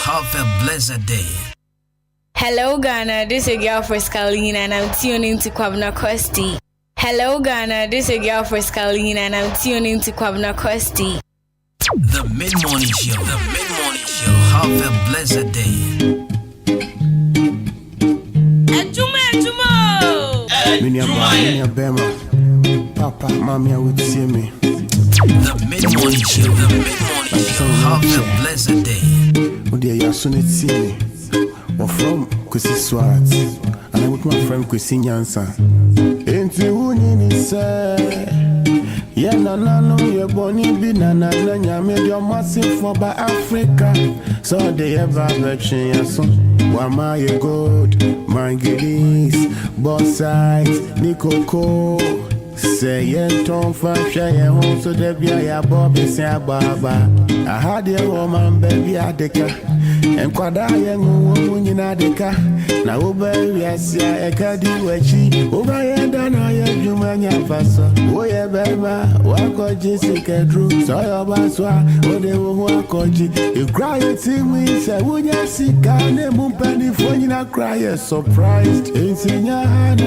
Have a blessed day. Hello Ghana, this is a girl for Scalina and I'm tuning to Kwabna Kosti. Hello Ghana, this is a girl for Scalina and I'm tuning to Kwabna Kosti. The mid-morning show. The mid-morning show. Have a blessed day. Adwuma. Papa, mommy, I would see me. The mid-morning show. The mid-morning show. Have a blessed day. Oh dear, you soon it see me. We're from Kwesi Swat, and I'm with my friend Kwesi Nyansa. Ain't you winning, sir? Yeah, no, you're born in Binana, you made your massive for by Africa. So they ever virgin, your son. Why my good, my goodies, both sides, Nico. Say, yeah, Tom Fasha, home, so there be a Bobby, say, Baba. I had a woman, baby, Adeka. And Quada young woman in Adeka. Now, baby, I see a cadi wachi. Over here, done I have you, man, your pastor. Oh, yeah, baby, what got Jessica Drew? So your baswa, oh, they will call you. You cry it to me, say, would you see Ghana, Mumpany, for you not cry, surprised. It's in your hand,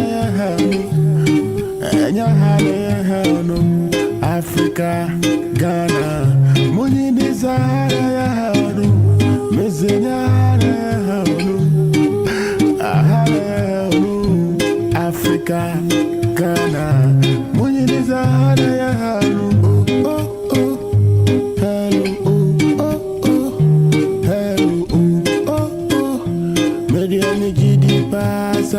Africa, Ghana, money desire, Africa, Ghana, money desire, Medium GD pass,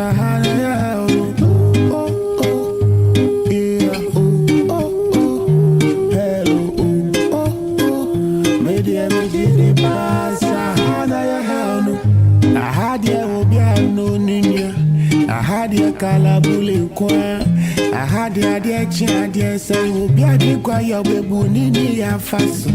Kalabule kwa I had the idea chia say will be a kwa your baby nini ya faso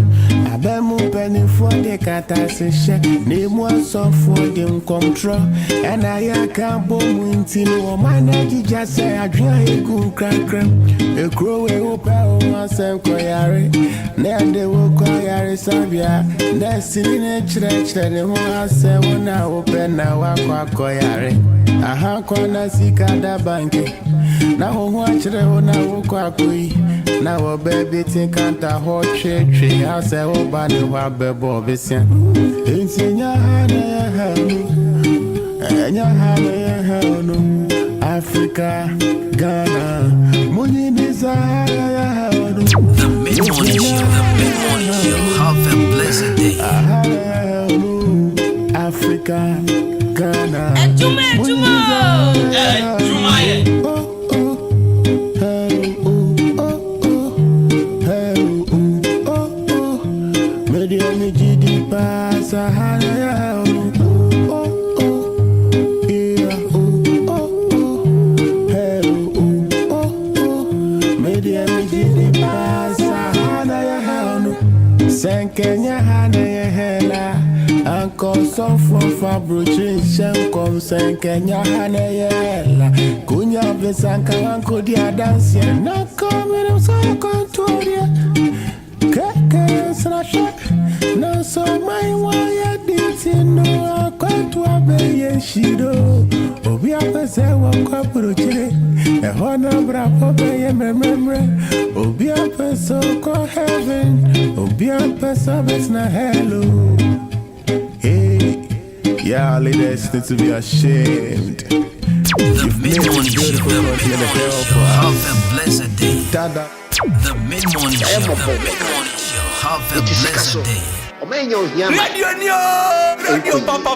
abemu penny for the kata session name one so for them control and I can't bomb until no man just say I drink a good crack a crow a open myself koyare then they will koyare sabia that's in a church that they want say when I open now koyare Ahenkan na sikada banki na ho achire ho na wo kwakoi na wo baby tin kanta ho twe ase wo ba ne ho abebo besia entinya hanu Africa Ghana money desire The mid-morning show. The mid-morning show. Have a blessed day. Africa Ghana Adwuma. Medium GD pass Medium GD pass Sankenya hana hela Uncle so from fabrication come Sankenya hana hela Kunya besanka wanko dia dance na come so control ya Keke srasha na so my wire diti no akwantu abeye shido Obi apese wakwa prochire e hona bra pobeye memre Obi apese ko heaven Obi apese bes na hello. Hey, yeah, ladies need to be ashamed. The mid-morning show. The mid-morning show. Have a blessed day. The mid-morning show. The mid-morning show. Have a blessed day. Radio papa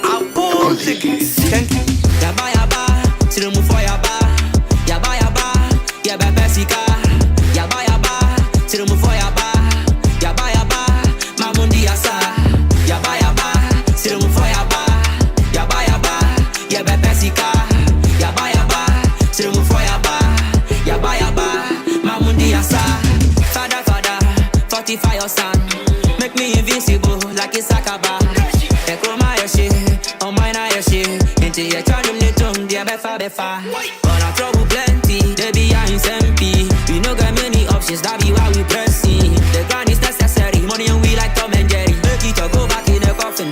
Apple tickets. Thank you. Yaba Sirumu for yaba Yaba Besika Yaba Sirumu for yaba Mamundi asa Yaba Sirumu for yaba Besika Yaba Sirumu for yaba Mamundi asa Father fortify your son make me invincible like Isakaba Ekroma yoshi on mine yoshi into your channel netum dia befa but I trouble plenty they be in SMP we no got many options that be why we pressing the grind is necessary money and we like Tom and Jerry make it go back in the coffin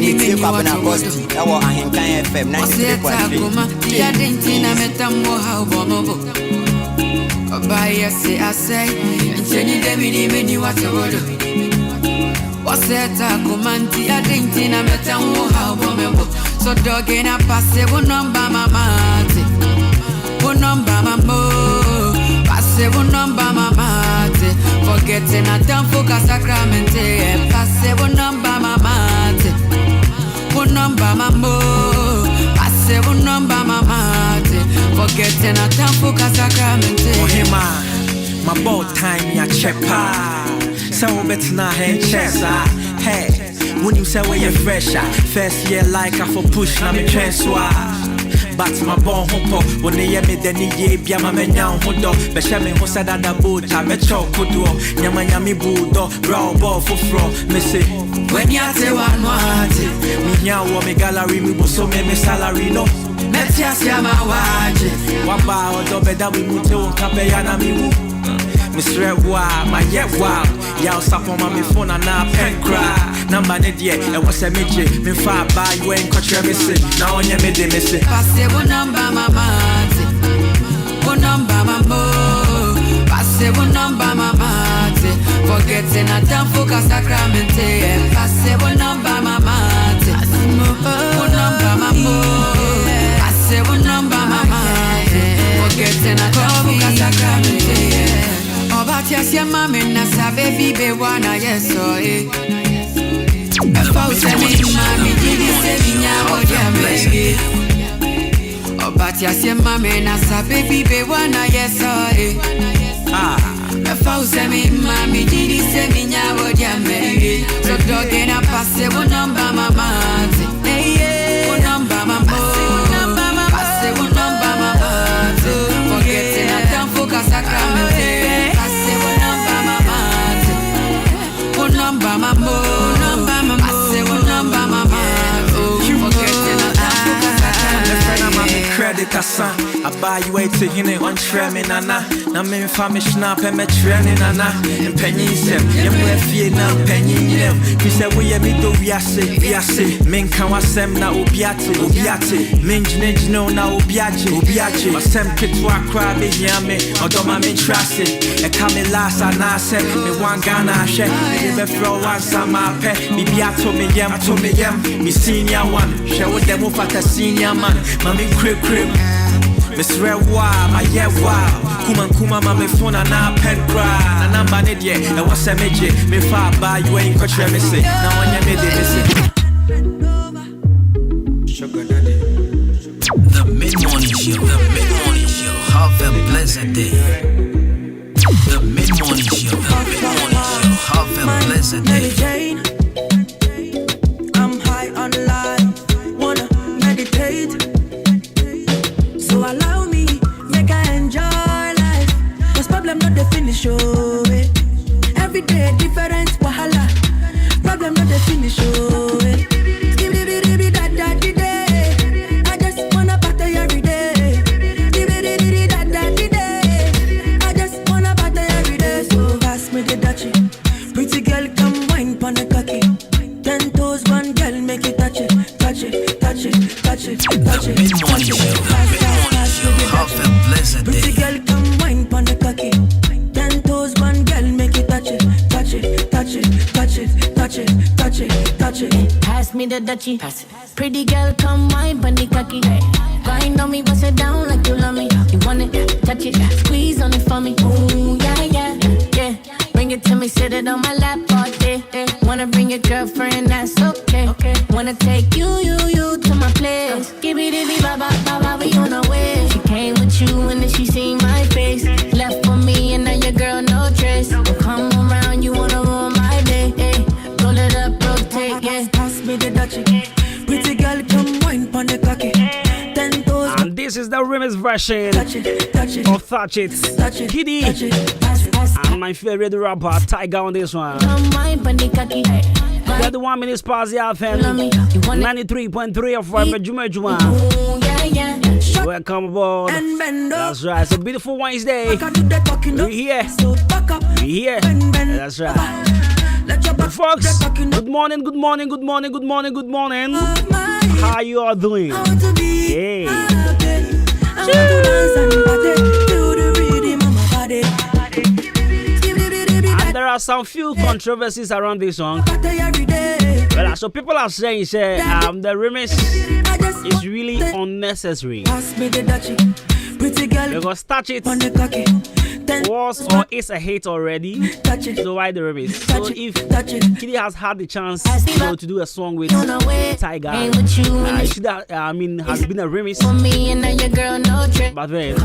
mini mini what I was to. Our Ahenkan FM 93.3. Yeah, Dintina Metamo, how Bomo. By say, I say, and Jenny Demini mini what I was to. Was that a comanti? I Dintina Metamo, how Bomo. So, dog in a passive number, mamma. One number, mamma. Passive number, mamma. Forgetting a damn focus sacramente. Passive number, mamma. One number, mamma. Passive number, mamma. Forgetting a damn focus sacramente. Oh, him, my boat time, ya chepa. So, better not hand chest. Hey, when you say where you're fresh, first year like I for push, now me transfer. But my bone hopper, when they me then ye be a man now, hodo, Beshami who said that the boat, I met chokudo, Yamanyami budo, brow ball for fro, Missy. When you say one watch, me now, me gallery, me so me salary, no. Metias Yama watch, one bar or better we move to Capayana me. Miss Rewa, my yet wow, Yao Sapo, my phone and now pen cry. Number yet, it was a midget, me far by you ain't controversy. Now on your midday, missy. Passe one number, mamma. One number, mamma. Passe one number, mamma. Forgetting a damn focus sacramente. Passe one number, mamma. One number, mamma. Passe one number, mamma. Forgetting a damn focus sacramente. About your mammy, Nasa baby, be one, yes, so if I was a mammy, did you say me now or your baby? About your mammy, Nasa baby, be one, yes, so if I was a mammy, did you say me now or your baby? So dog in a passive number, mamma. One number, mamma. Passive number, mamma. Forgetting I don't focus sacrament. Number, mama. I say one number, mama. Forgetting credit a son. I buy you way to him on training, Nana. Now, me family snap and me training, Nana. And penny sem, you may fear now, penny them. We say, we are me do we are say, men can was sem na obiate, men no na obiache, but sem pit to a crab in yame, or do my men trust it. A come last and I said, me one Ghana share, me be throw one summer pet, me be a to me yam, me senior one, share with them with a senior man, mommy crib. Miss Rewa, my yeah wow. Kuma, my phone and now pen cry. And I'm banid yet. And what's a midget? Me far by you ain't got your missing. Now on your midday missing. The mid-morning show. Have a blessed day. The mid-morning show. Have a blessed day. I'm high on life. Wanna meditate. So allow me, make I enjoy life. Cause problem not the finish, oh eh. Every day different wahala. Problem not the finish, oh eh. I just wanna party every day. I just wanna party every day. So pass me the dutchie. Pretty girl come wine pon the cocky. 10 toes, one girl make it touch it. Have a blessed day. Pretty girl come wine pon the cocky. 10 toes, one girl make it touch it. Pass me the dutchie. Pretty girl come wine pon the cocky. Grind on me, bust it down like you love me. You want it, touch it, squeeze on it for me. Ooh, yeah. Bring it to me, sit it on my lap all day. Wanna bring your girlfriend, that's okay. Wanna take you to my place. Give me the baba, we on our way. She came with you and then she seen my face. Left for me and now your girl no trace. Don't come around, you wanna ruin my day. Roll it up, rotate, yeah. Pass me the dutchie. Pretty girl come wine pon the cocky. 10 toes. And this is the remix version of Touch It. Kitty. And my favorite rapper, Tiger on this one. Got the 1 minute pause the FM. 93.3 of Adwuma. Welcome aboard. That's right. It's a beautiful Wednesday. We're here. That's right. Before folks. Good morning, good morning, good morning, good morning, good morning. How you all doing? Hey. And there are some few controversies around this song. Well, so people are saying, the remix is really unnecessary. Because Touch It was or is a hit already. So why the remix? So if Kitty has had the chance to do a song with Tiger, should have, has been a remix. But then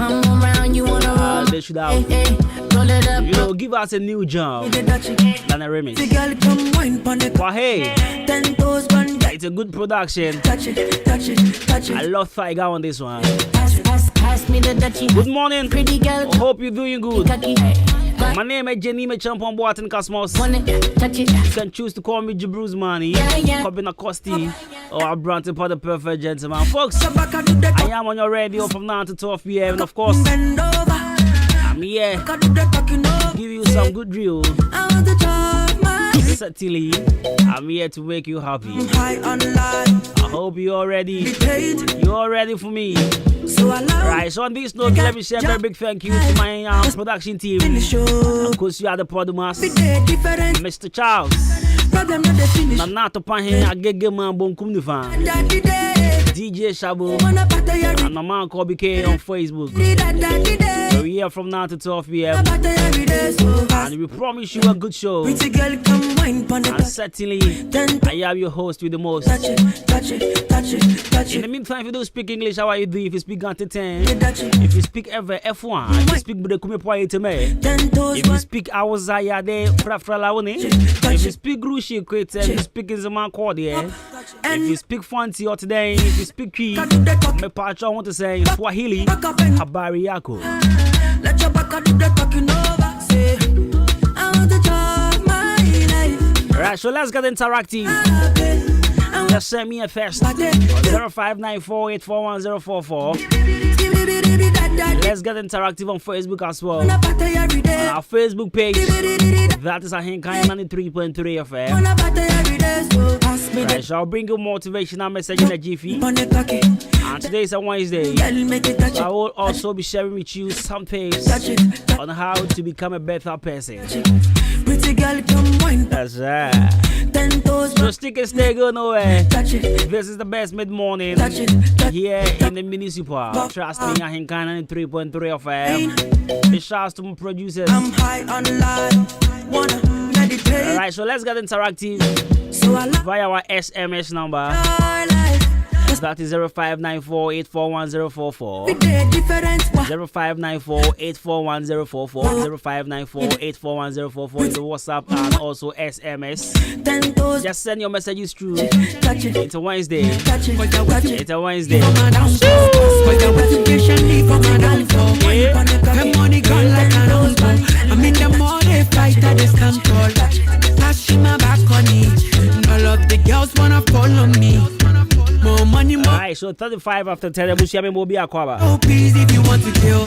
they should have, give us a new job than a remix. But hey, it's a good production. I love Tiger on this one. Good morning. Pretty girl. Hope you're doing good. My name is Jenny Mechampon Boatin Cosmos. You can choose to call me Jabru's Money, Cobina Costi, or Abranton for the perfect gentleman. Folks, I am on your radio from 9 to 12 p.m. And of course, I'm here to give you some good drill. Certainly, I'm here to make you happy. I hope you're all ready. You're all ready for me. Right, so on this note, let me say a very big thank you to my production team. Of course, you are the Podumas, Mr. Charles, Nanato Pahin, Agege Man Bonkum Nifan, DJ Shabu, and my man Kobe K on Facebook. We're here from 9 to 12 p.m. And we promise you a good show. And certainly, I am your host with the most. In the meantime, if you don't speak English, how are you doing? If you speak Gante 10, if you speak ever F1, if you speak Budekume Poiteme, if you speak Awazaya de Frafralaone, if you speak Grushi Quit, if you speak Inzaman Cordia, if you speak Fancy or today, if you speak Cree, my patch, I want to say Swahili, Habari Yako. Let your back do the talking over. Say, I want to talk my life. Alright, so let's get interactive. Just send me a first 0594841044. Let's get interactive on Facebook as well. On our Facebook page, that is Ahenkan 93.3 FM. Right, so I'll bring you motivational message in a jiffy. And today is a Wednesday. So I will also be sharing with you some tips on how to become a better person. That's right. So stick and stay, go nowhere. This is the best mid-morning here in the municipal. Trust me, Ahenkan 93.3 FM. Big shouts to my producers. I'm high on life, wanna meditate. Alright, so let's get interactive via our SMS number. That is 0594841044. 0594841044. 0594841044 is the WhatsApp and also SMS. Just send your messages through. It's a Wednesday. It's a Wednesday. I'm in the morning fight at the stand tall. Flashing my back on it. All of the girls wanna follow me. More money, more. Alright, so 35 after 10. Oh, please, if you want to kill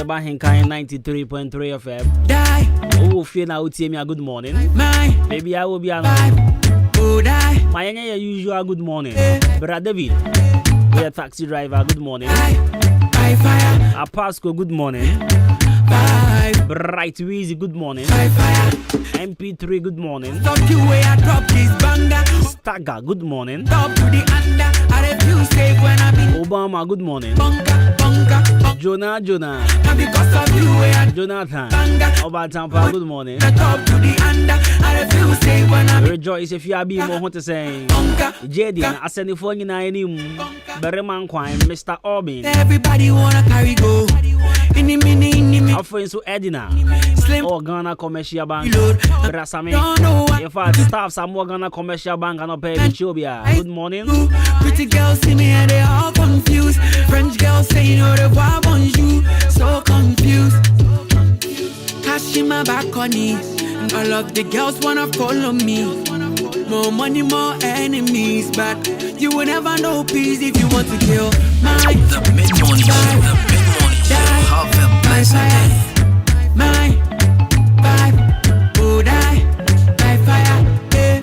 my Ahenkan 93.3 FM. Die. Oh, feel now, tell me a good morning. Maybe I will be alive. Oh, die. My usual good morning. Brother David, we are taxi driver. Good morning. Fire. Pasco, good morning. Bright Weezy, good morning. MP3, good morning. Stagger, good morning. Obama, good morning. Jonah, Jonathan, Obatampa, good morning. Rejoice if you are being more to say. Jadin, I send the phone in him. Bereman Quine, Mr. Orbin. Everybody wanna carry go. Our friends who Edina, or Ghana Commercial Bank, Brasame. In fact, staff some more Ghana Commercial Bank and pay Chobia. Good morning. Pretty girls see me and they all confused. French girls say you know the why bonjour. So confused. Cash in my back on it. All of the girls wanna follow me. More money, more enemies, but you will never know peace if you want to kill my The mid-morning show, have a blessed day. My vibe, oh die, by fire, yeah.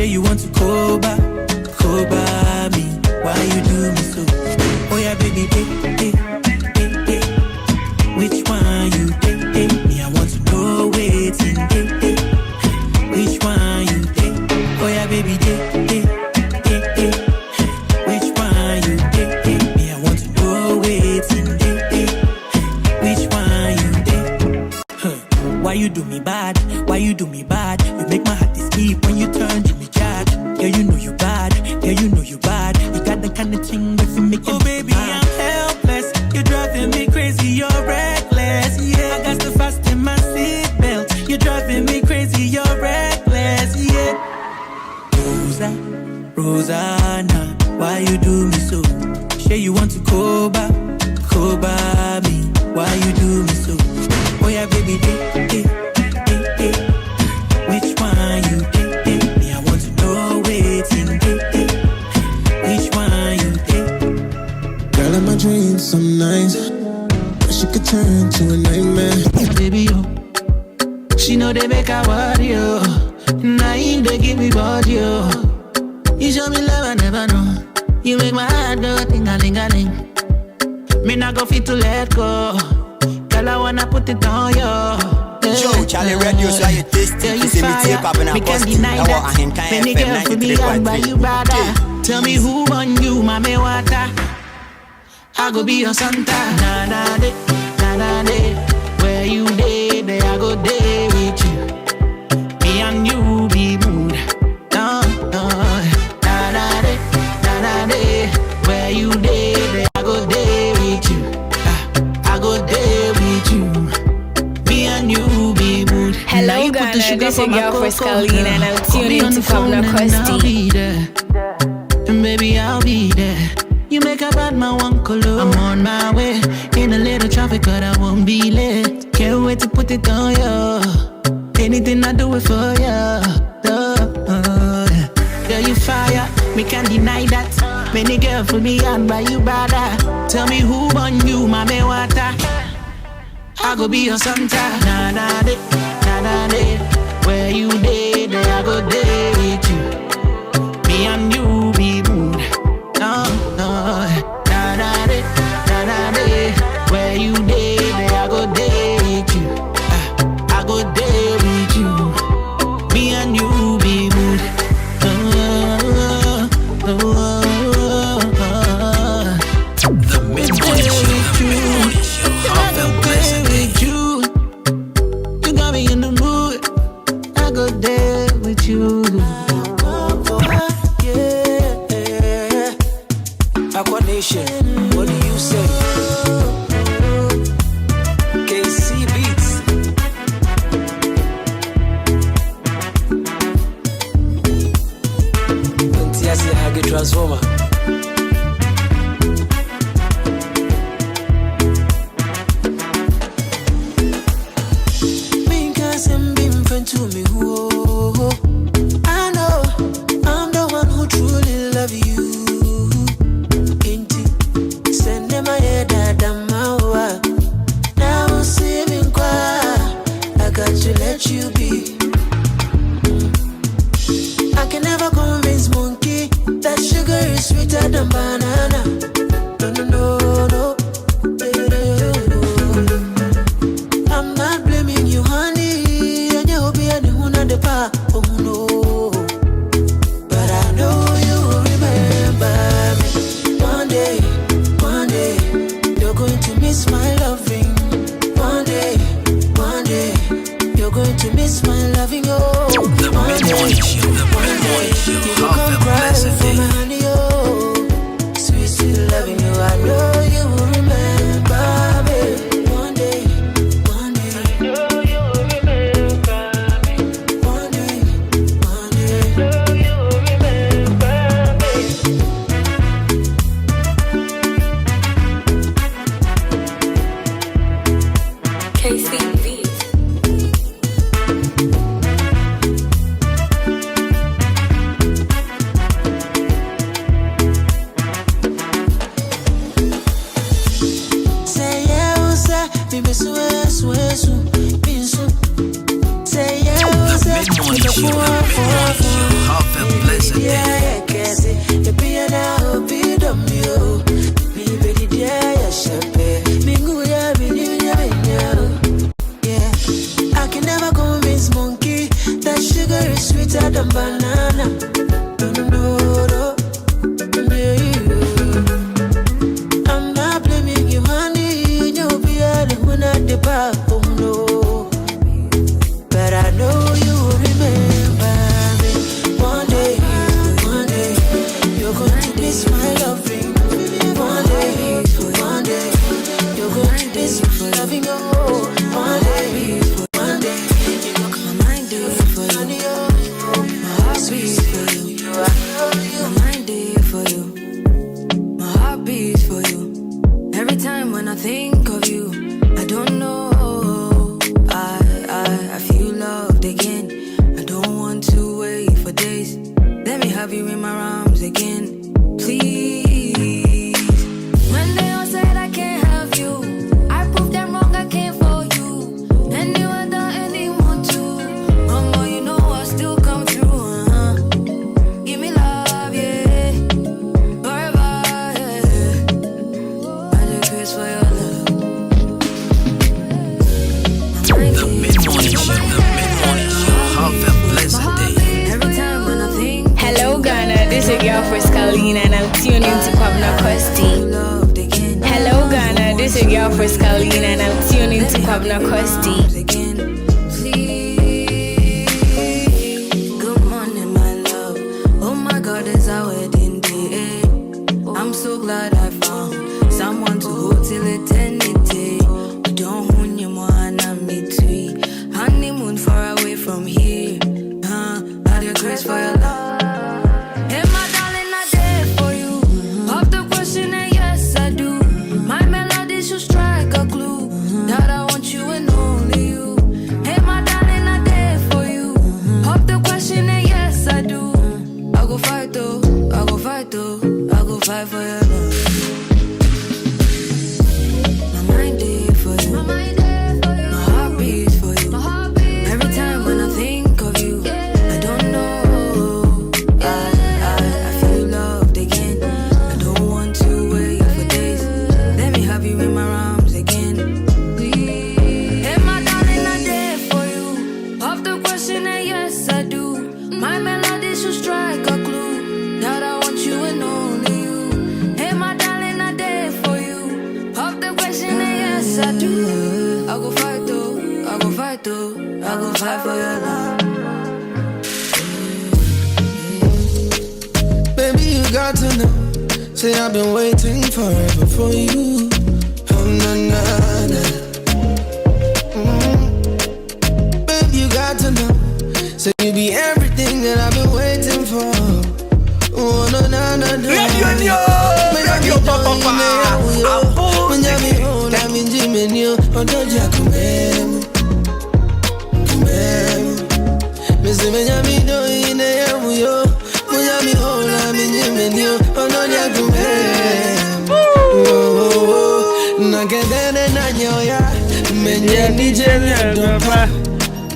Say you want to Koba me. Why you do me so? Oh yeah, baby, which one you take? Me, I want to know waiting. Which one you take? Oh yeah, baby, which one you take? Me, I want to know waiting. Which one you take? Why you do me bad? Why you do me bad? You make my heart skip when you turn Jimmy Jack. Yeah, you know you bad. Yeah, you know you bad. You got the kind of thing that you make. Oh baby, I'm helpless. You're driving me crazy. You're reckless. Yeah, I got to fasten my seatbelt. You're driving me crazy. You're reckless. Yeah. Rosanna, why you do me so? Say you want to Koba me. Why you do me so? Oh yeah, baby, which one you take? Me, I want to know waiting. Which one you take? Girl, in my dreams some nights, but she could turn to a nightmare. Baby, yo, she know they make her worry, yo. Now they give me body, yo. You show me love I never know. You make my heart go ting-a-ling-a-ling. Me not go fit to let go. Girl, I wanna put it on you. Joe, Charlie Radio, so you taste it. You fire, me can't deny that. Many girls for me and by you, brother. Tell me who on you, mame water. I go be your Santa. Na de, where you day, there I go day with you. Me and you be mood. No, na de, where you day, there I go day with you. I go day with you. Me and you be mood. Hello Ghana, this is your girl Friscalina and I'm tuning into Kwabena Kwesti. And baby, I'll be there. You make a bad man one color. I'm on my way. In a little traffic, but I won't be late. Can't wait to put it on you. Anything I do it for you. Girl, you fire. Me can't deny that. Many girls for me and by you, brother. Tell me who on you, mame water. I go be your Santa. Na de, where you day, there I go day with you. Me and you be mood. No, na de, where you day, there I go day with you. I go day with you. Me and you be mood. The Mid-Morning Show. Have a blessed day. You got me in the mood. I go there with you. Yeah. Aqua Nation, what do you say? KC Beats. Untiasi Hagi Transformer. To me, whoa. I know I'm the one who truly love you. Inti, send them my head at my wa. Now see me qua. I got to let you be. I can never convince monkey that sugar is sweet. Have a blessed day. Yeah, guess it. The piano be dumb you. Me be the yeah, shepe. Me go yeah, yeah. I can never convince monkey that sugar is sweeter than banana. No. I'm not blaming you, honey. You'll be alone at the bar. Oh no. But I know you will remember me. One day, you're going to miss my loving. One day, you're going to miss my loving. Oh, one day, you know my mind do it for you. My heart beats for you. My mind do it for you. My heart beats for you. Every time when I think of you, I don't know. I feel loved again. I don't want to wait for days. Let me have you in my arms again, please. When they all said I can't have you, I proved them wrong, I can't for you. And you are done anyone too. Mama, you know I still come through, Give me love, yeah. Forever, yeah. I just wish for your love. The mid-morning show. Have a blessed day. Every time when I think Hello Ghana, this is your girl for Scalina and I'm tuning into Kwabena Kosti. loved again. Hello Ghana, this is your girl for Scalina and I'm tuning into Kwabena Kosti. Again, please. Good morning, my love. Oh my God, it's our wedding day. I'm so glad I found someone to hold till eternity. We don't own your man and me too. Honeymoon far away from here. Had your grace for your love. Hey, my darling, I did for you. Pop the question and yes, I do. My melody should strike a clue that I want you and only you. Hey, my darling, I did for you. Pop the question and yes, I do. I go fight though, I go fight though, I go fight for your love. My mind did for you. My heart beats for you. Every time when I think of you, I don't know. I feel loved again. I don't want to wait for days. Let me have you in my arms again, please. Hey, my darling, I did for you. Pop the question and yes, I do. My melody should strike a clue that I want you and only you. Hey, my darling, I did for you. Pop the question and yes, I do. I go fight though, I go fight though, I go fight for your love. Baby, you got to know. Say I've been waiting forever for you. Oh, na, na, na. Baby, you got to know. Say you be everything that I've been waiting for. Oh, no, na, na, na.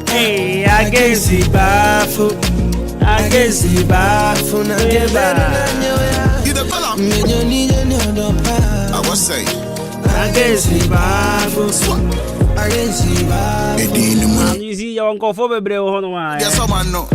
Hey, I guess he baffled. I guess he baffled. I was saying, I guess he baffled. You see, your uncle for baby, yes, someone know.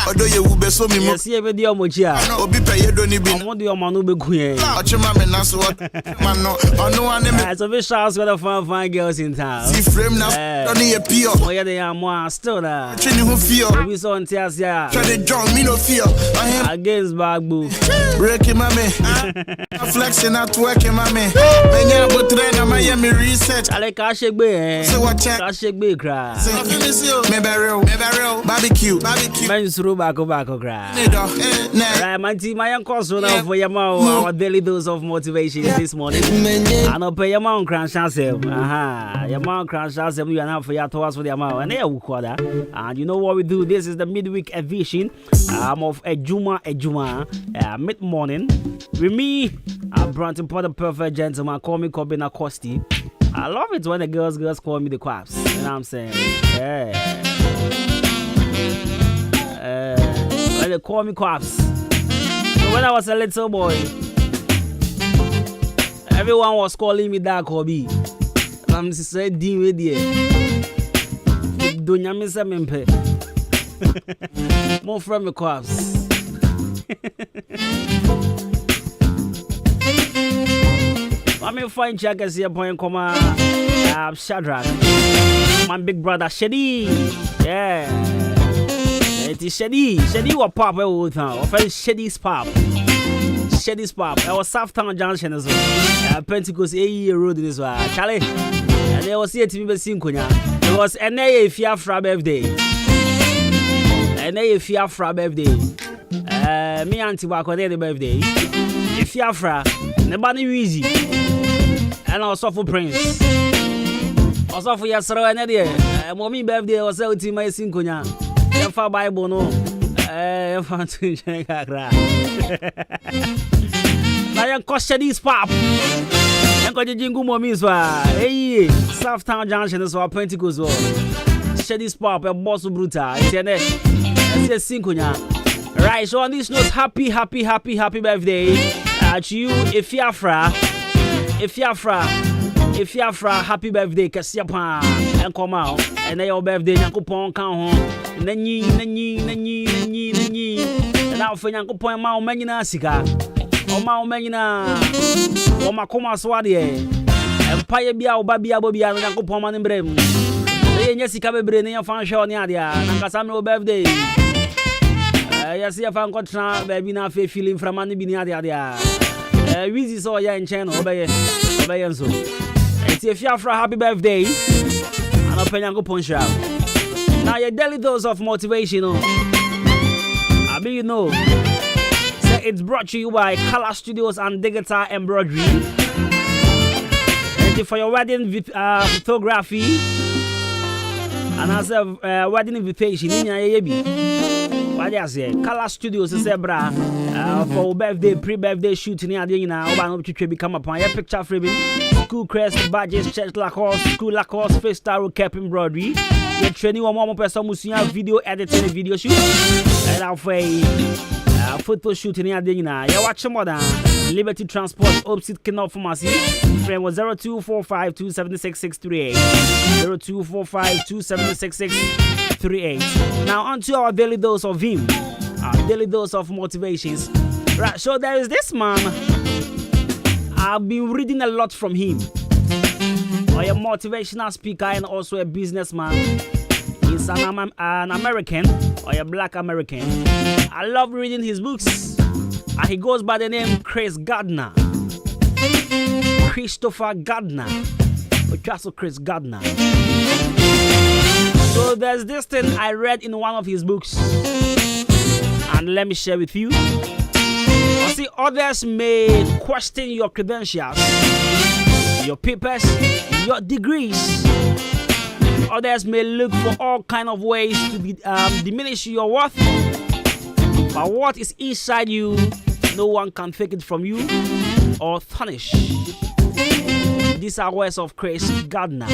Although you will be so me, yes, you have the Omochia. I'll be paid, don't even I want your Manu be queen. watch your man, that's what man know. I know I never It's a bit shots with a fine girls in town. see frame now. Don't need a pure. Oh, yeah, they are more still there. Training who fear. We saw on Tiasia Try to drown me, no fear. I am against Bagbu. breaking my man. Flexing at working my man. When you're about to train, I'm Miami research. I like Kashigbe. So what check? Kashigbe cry. Me barrel, barbecue. Man, through back cry. Nah, Right, my team, my uncle, so now for your mouth, our daily dose of motivation this morning. And I'll pay your mount crash yourself. Aha, your mount crash yourself. You are now for your tours for the amount. And there we call that. And you know what we do? This is the midweek edition of Adwuma, mid morning. With me, I'm Branton Potter, perfect gentleman. Call me Kwabena Kosti. I love it when the girls call me the Quaps. You know what I'm saying? Yeah. They call me Quaps. So when I was a little boy, everyone was calling me Dark Hobby. I'm saying, "Deal with you." Don't you miss a member? More from the Quaps. I mean, fine checkers here, point, comma, Shadrach. My big brother, Shady. Yeah. It is Shady. Shady was pop, or Shady's pop. Shady's pop. I was Southtown Junction as well. Pentecost, 8 year road in this one. Charlie. And they was here to be seen. It was an A Fiafra birthday. An A Fiafra birthday. Me auntie Wako the birthday. Fiafra, nobody easy. And also for Prince. Also for Yasro and Eddie. Mommy birthday was out in my Sinkonia. Your Bible no. I found to check. Now you question this pop. You got the jingle mommies. Hey, Southtown Junction is our Pentecost. Shady pop, a boss of Bruta. It's a Sinkonia. Right, so on this note, happy birthday to you, Fiafra, happy birthday, Kasiapa, and come out, and your birthday, Yankupon, count home, Nanny, and now for Yankupon, Mount Manina Sika, or Mount Manina, or Macoma Swadi, and Paya Bia, Babia, Bobia, and Yankupon and Brem. Jessica Brain, your function, Yadia, and Casamo birthday. Yes, if I'm going baby, now feeling from money being there. We saw ya in channel, obey so. It's a Fiafra happy birthday. And open your punch out. Now, your daily dose of motivation. I mean, you know, so it's brought to you by Color Studios and Digital Embroidery. And for your wedding photography and as a wedding invitation in your baby. What I say, Color Studios is bra for birthday, pre-birthday shooting here. Become a picture framing, school crest, badges, church Lacoste, school Lacoste, face star cap embroidery. You're training one more person who's video editing, video shoot, and I'll say photo shooting here. You're watching more than Liberty Transport, opposite Canal Pharmacy. Frame was 0245 276 0245 276 Now on to our daily dose of him, our daily dose of motivations. Right, so there is this man. I've been reading a lot from him. A motivational speaker and also a businessman. He's an American or a black American. I love reading his books. He goes by the name Christopher Gardner. Or just Chris Gardner. So there's this thing I read in one of his books, and let me share with you. You see, others may question your credentials, your papers, your degrees. Others may look for all kind of ways to diminish your worth. But what is inside you, no one can take it from you or tarnish. These are words of Chris Gardner.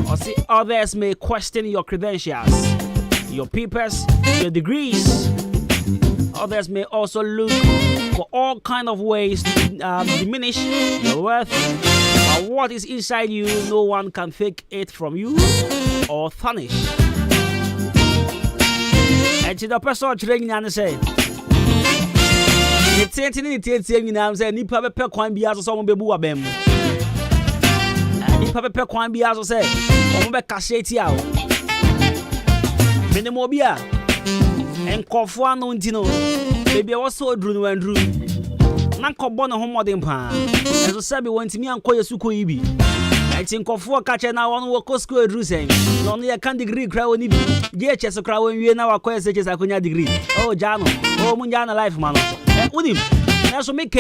Or see, others may question your credentials, your papers, your degrees. Others may also look for all kind of ways to diminish your worth. But what is inside you, no one can take it from you or tarnish. And to the person training and say, it's saying now, say, Nipa Pepper Quan be as someone be boo bem. Nipa Pepper Quan be as say, Ombe Cassette out. Menemobia and Cofuan Untino, maybe I was so drew and drew. Nanko Bona Homo Dempa, as a Sabi went to me and Koya Suko Ibi. I think of 4 catcher now on work school dressing. Only a candy degree crowd in GHS crowd when we now acquire such as a Conya degree. Oh, Jano, oh, Munjana life man. With him, that's what make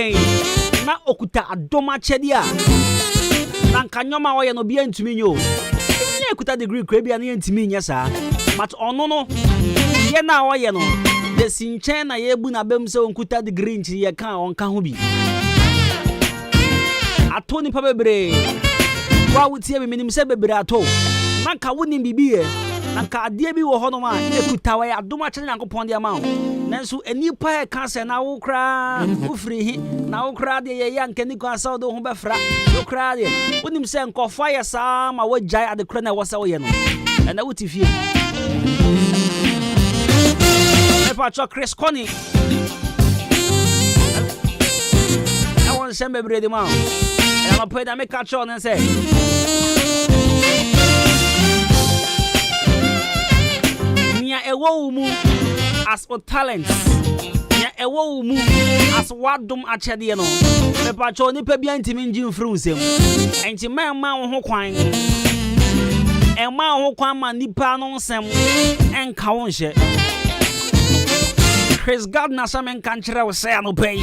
not Okuta Adwuma Chedia. Nankanyoma or no be to me, yo. Okuta degree Caribbean into me, yes, sir. But on no, Yena or Yeno, the Sinchana Yebuna Bemso and Kuta degree into your car on Kahubi. A Tony Pabebre. Why would see me Sebebe at all? Manka wouldn't be beer. Nanka deɛ bi wɔ hɔ no ma ekuta wa Adwuma kyerɛ Nyankopɔn de ama wo. Nanso enipa e ka se na wo kra wo firi hi na wo kra de ye yankani kwa sa do ho bɛfra. Wo kra de wonim se nkɔfa yɛ saa ma wo gyae ade kra na wo sɛ wo yɛ no. Ɛna wo ti fie. Pacho Chris Connie. I want to send me bread, man. And I'm going to make catch on and say, Nia a woman as for talents. Nia a woman as what dum at Chadiano. The Pacho Nipa behind him in Jim Frusem. And to my man who quine. And my who quine Nipa non sem and Kaonshe. Chris Gardner some country will say no pay.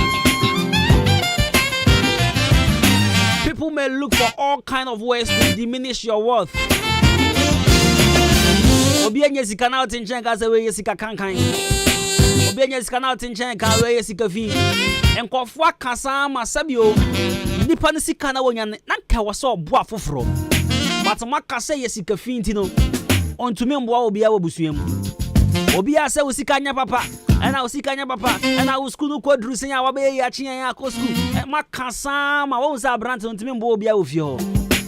People may look for all kind of ways to diminish your worth. Obianye sika na otinchen ka se we sika kankan. Obianye sika na otinchen ka we sika fi. Enkofo akasa ma sabio. Nipa ne sika na wonya na nka wo so obo afoforo. But makasa ye sika fi ntino. Ontumi mboa obi a wobusuam. Obi a se wo sika nya papa. And I was sick anya papa, and I was school called Drusia, Wabe, Yachia, Cosco, and Macasama, what was our brand on Timbo Bobia with you?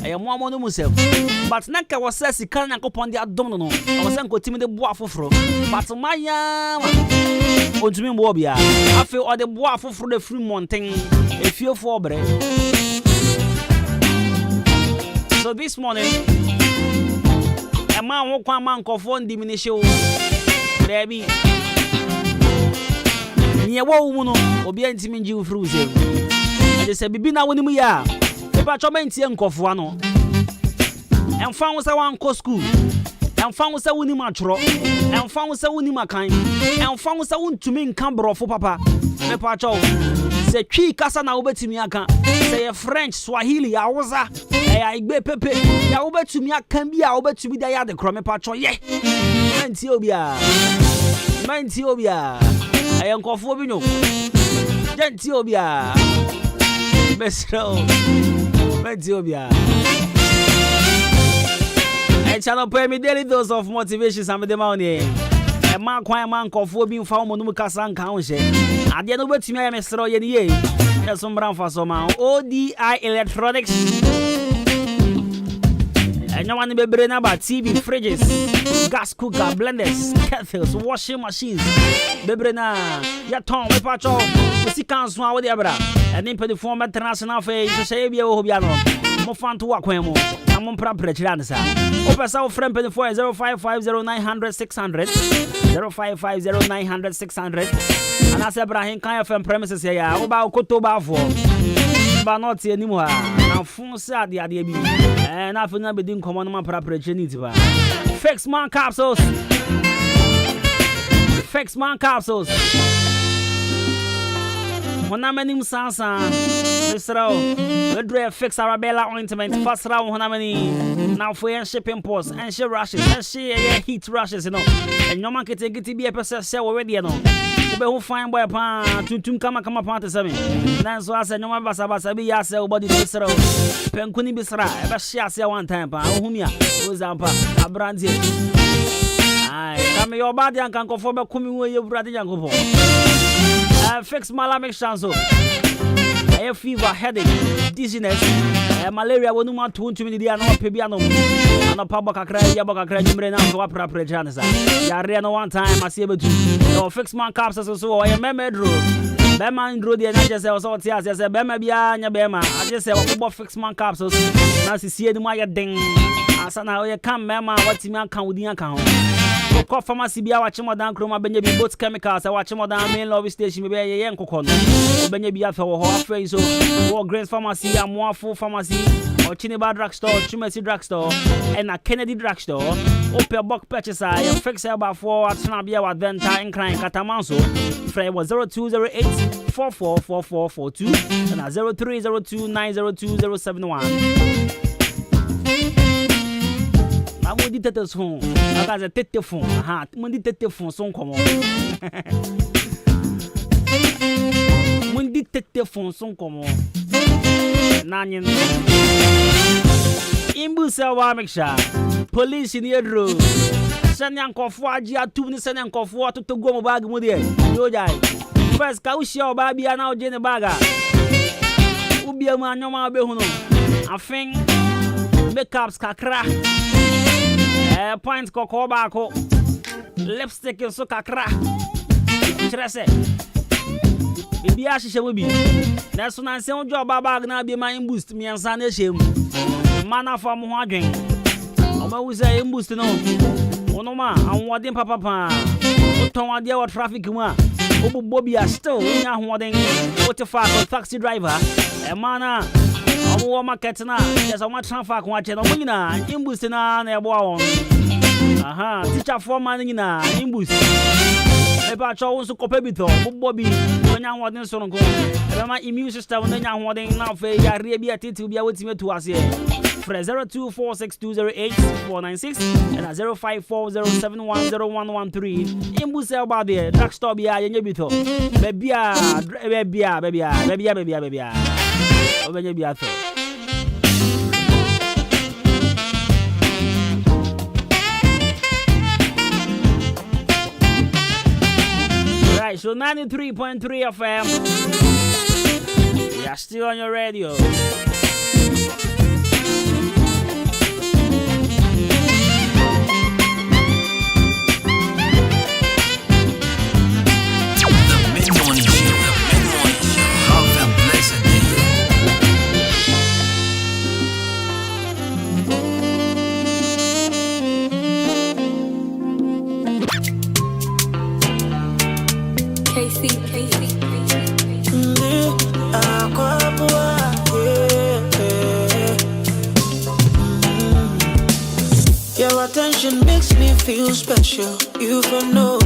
I am one on myself. But Naka was says he can't go upon the abdominal. I was uncle Timmy the Boafro. But my on Timmy Bobia, I feel all the Boafro for the free mountain, a few for bread. So this morning, a man won't come man of one diminution, baby. Nia wo mu no obi antimi nji ufru se ade se bibi na woni mu ya e ba choma ntie nkofo ano emfa wo se wan ko school emfa wo se woni ma choro emfa wo se woni ma kan emfa wo se wontumi nka brofo papa me pa cho se twi kasa na wo betimi aka se ye French Swahili ya woza ya igbe pepe ya wo betumi aka bi ya wo betumi da ya de kro me pa cho ye anti obia I am Cofobino. Gentiobia. Mestro. Gentiobia. I shall pay me daily dose of motivation some of the money. A man quite man Cofobin found Monumucasan Council. I didn't know what you may Mestro Yeni. There's some brown for some ODI Electronics. And no one be brain about TV, fridges, gas cooker, blenders, kettles, washing machines. Bebrena, ya ton, we pacho, we see council with the abra. And in the form international face, to say be a hobiano. More fun to walk home. I'm on proper chansa. Open our friend penny for 0550900600 0550900600. And I said, Ahenkan FM premises here. How about Kotoba for? But not anymore. Now, phone sad the idea be. And I feel not be doing common man preparation. Fix man capsules. Fix man capsules. When I'm in Sansa, Mr. We do fix Arabella ointment. First round, when I'm in now for shipping posts and she rushes and she heat rushes, you know. And no man can take it to be a person already, you know. Who fine boy pan to come upon the semi. Then so I said, no one basa be yasa body to sell. Penkuni bisra, ever share one time, Humia, who's a brandy. I come your body and can conform a coming with your brother Yanko. Fix malamic chanso. A fever, headache, dizziness, malaria, one woman to me, the anno Pibiano, and a public cry, Yabaka cry, Brena, to opera prejanza. Yariano one time, I see able to fix man capsules, so I am a medro. Bema drew the just was all tears, as a Bema Biana Bema. I just said, what fix man capsules? Now she see the Maya ding. As now you come, Mamma, what's man come with the account. Call pharmacy be watching more than Chroma Benjamin both chemicals. I watch more than main lobby station, maybe a young cocoon. Benjamin for half face, so more Grains Pharmacy, and more full pharmacy, or Chiniba drugstore, Chimesi drugstore, and a Kennedy drugstore. Open a box purchase. I am fixed about 4 at Snabia with Venta and Crying Catamanso. Fred was 0208 444442 and 0302 902071. I will dictate this phone. I got a telephone. Ha, Mundi telephone son common. Mundi telephone son common. Nanyan. Imbu Sawa Miksha. Police in the road. Send Yankofu, Ajia, 2 send Yankofu to go bag Moody. First, Kaushia, Baby, and now Jenny Baga. Ubia man, no more behuno. I think makeups kakra. Points kokobako. Lipstick and so kakra. Tresse. Ibia she will be. That's when I say, job bag now be my boost me and Sunday shame. Mana from Wadring. Oba say boost no. Onoma, I'm wading papa. Otonwa dia traffic ma. Obu Bobby are still in a hoarding. What a fuck taxi driver. A mana. Obu market na. There's a much traffic watching. Omina. Imbus na nebo. Aha. Teacher for man na. Imbus. Eba cho unsu kopebito. Obu Bobby. Onya hoarding so nko. Eba ma immune system onya hoarding na fe ya rebi atiti bia wetime to ase. 0246208496 and 0540710113. Imbuse about the drugstore bia yenye bito. Bebia. Obenye bia to. Right, so 93.3 FM. You're still on your radio. Your attention makes me feel special. You for know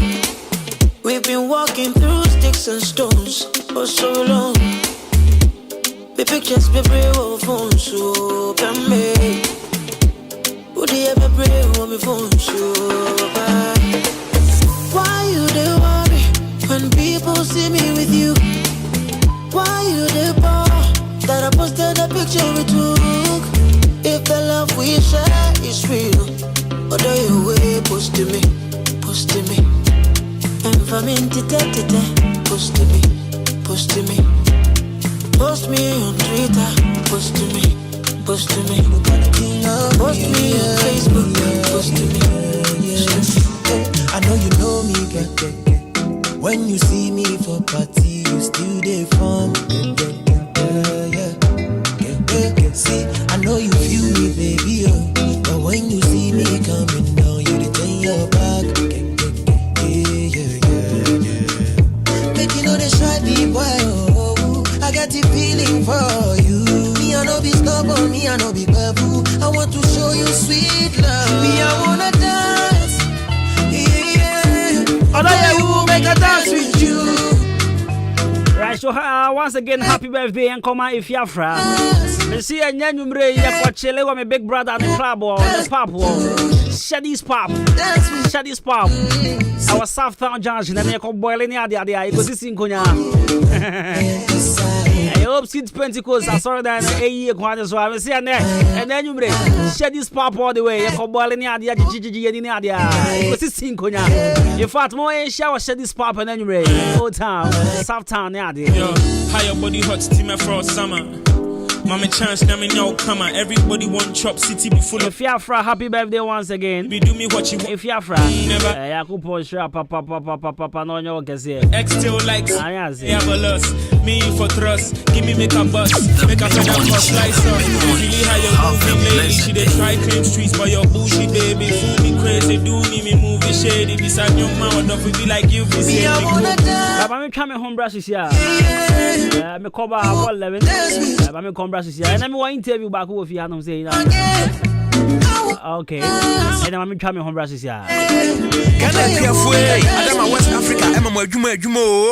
we've been walking through sticks and stones for so long. The pictures be brave of phones so can make. Would you ever brave on me phone so bad? Why you they worry when people see me with you? Why you they bore that I posted a picture we took? If the love we share is real, what do you way post to me? And for me to post to me. Post me on Twitter, post to me. Post me on Facebook, post to me. I know you know me, girl. When you see me for party, you still there for me. See, I know you feel me, baby, but when you see me coming down, you return your back. Make you know they try me, boy. I got the feeling for you. Me, I know be stubborn, me, I know be babu. I want to show you sweet love. Me, I wanna dance. Yeah. I will make a dance with you. Right, so once again, happy birthday and come on if you're from. Me see a nyumre ya kwa chele wa my big brother at the club or the pub or Shaddy's pub. Our South Town Junction and me ko boiling ya dia iko sisi nkonya. I hope since Pentecost I saw that a year kwa so I see and then nyumre Shaddy's pub all the way ya ko boiling ya dia jiji ni dia iko sisi nkonya. In fact more in shower Shaddy's pub and then nyumre Old Town South Town ya dia. Yo, how your body hot steam for summer. Mama chance, now me now come on. Everybody want chop city be full of. If you're fra, happy birthday once again. Be do me what you want. If you're fra, I could push up, papa, no, you can see. X still likes. I have a loss. Me for trust. Give me make a bus. Make a fed up bus slice up. Really how you moving lately. She dey try claim streets, but your bullshit baby. Fool me crazy, do me movie shady. Beside your mouth, don't be like you. Me, I wanna dance. I'm coming home brushes here. Me cover 11. I'm coming brushes here. And I'm going interview back over here. I'm saying okay. And I'm coming home brushes here. Can I be a way? I'm West Africa. I'm mo adwuma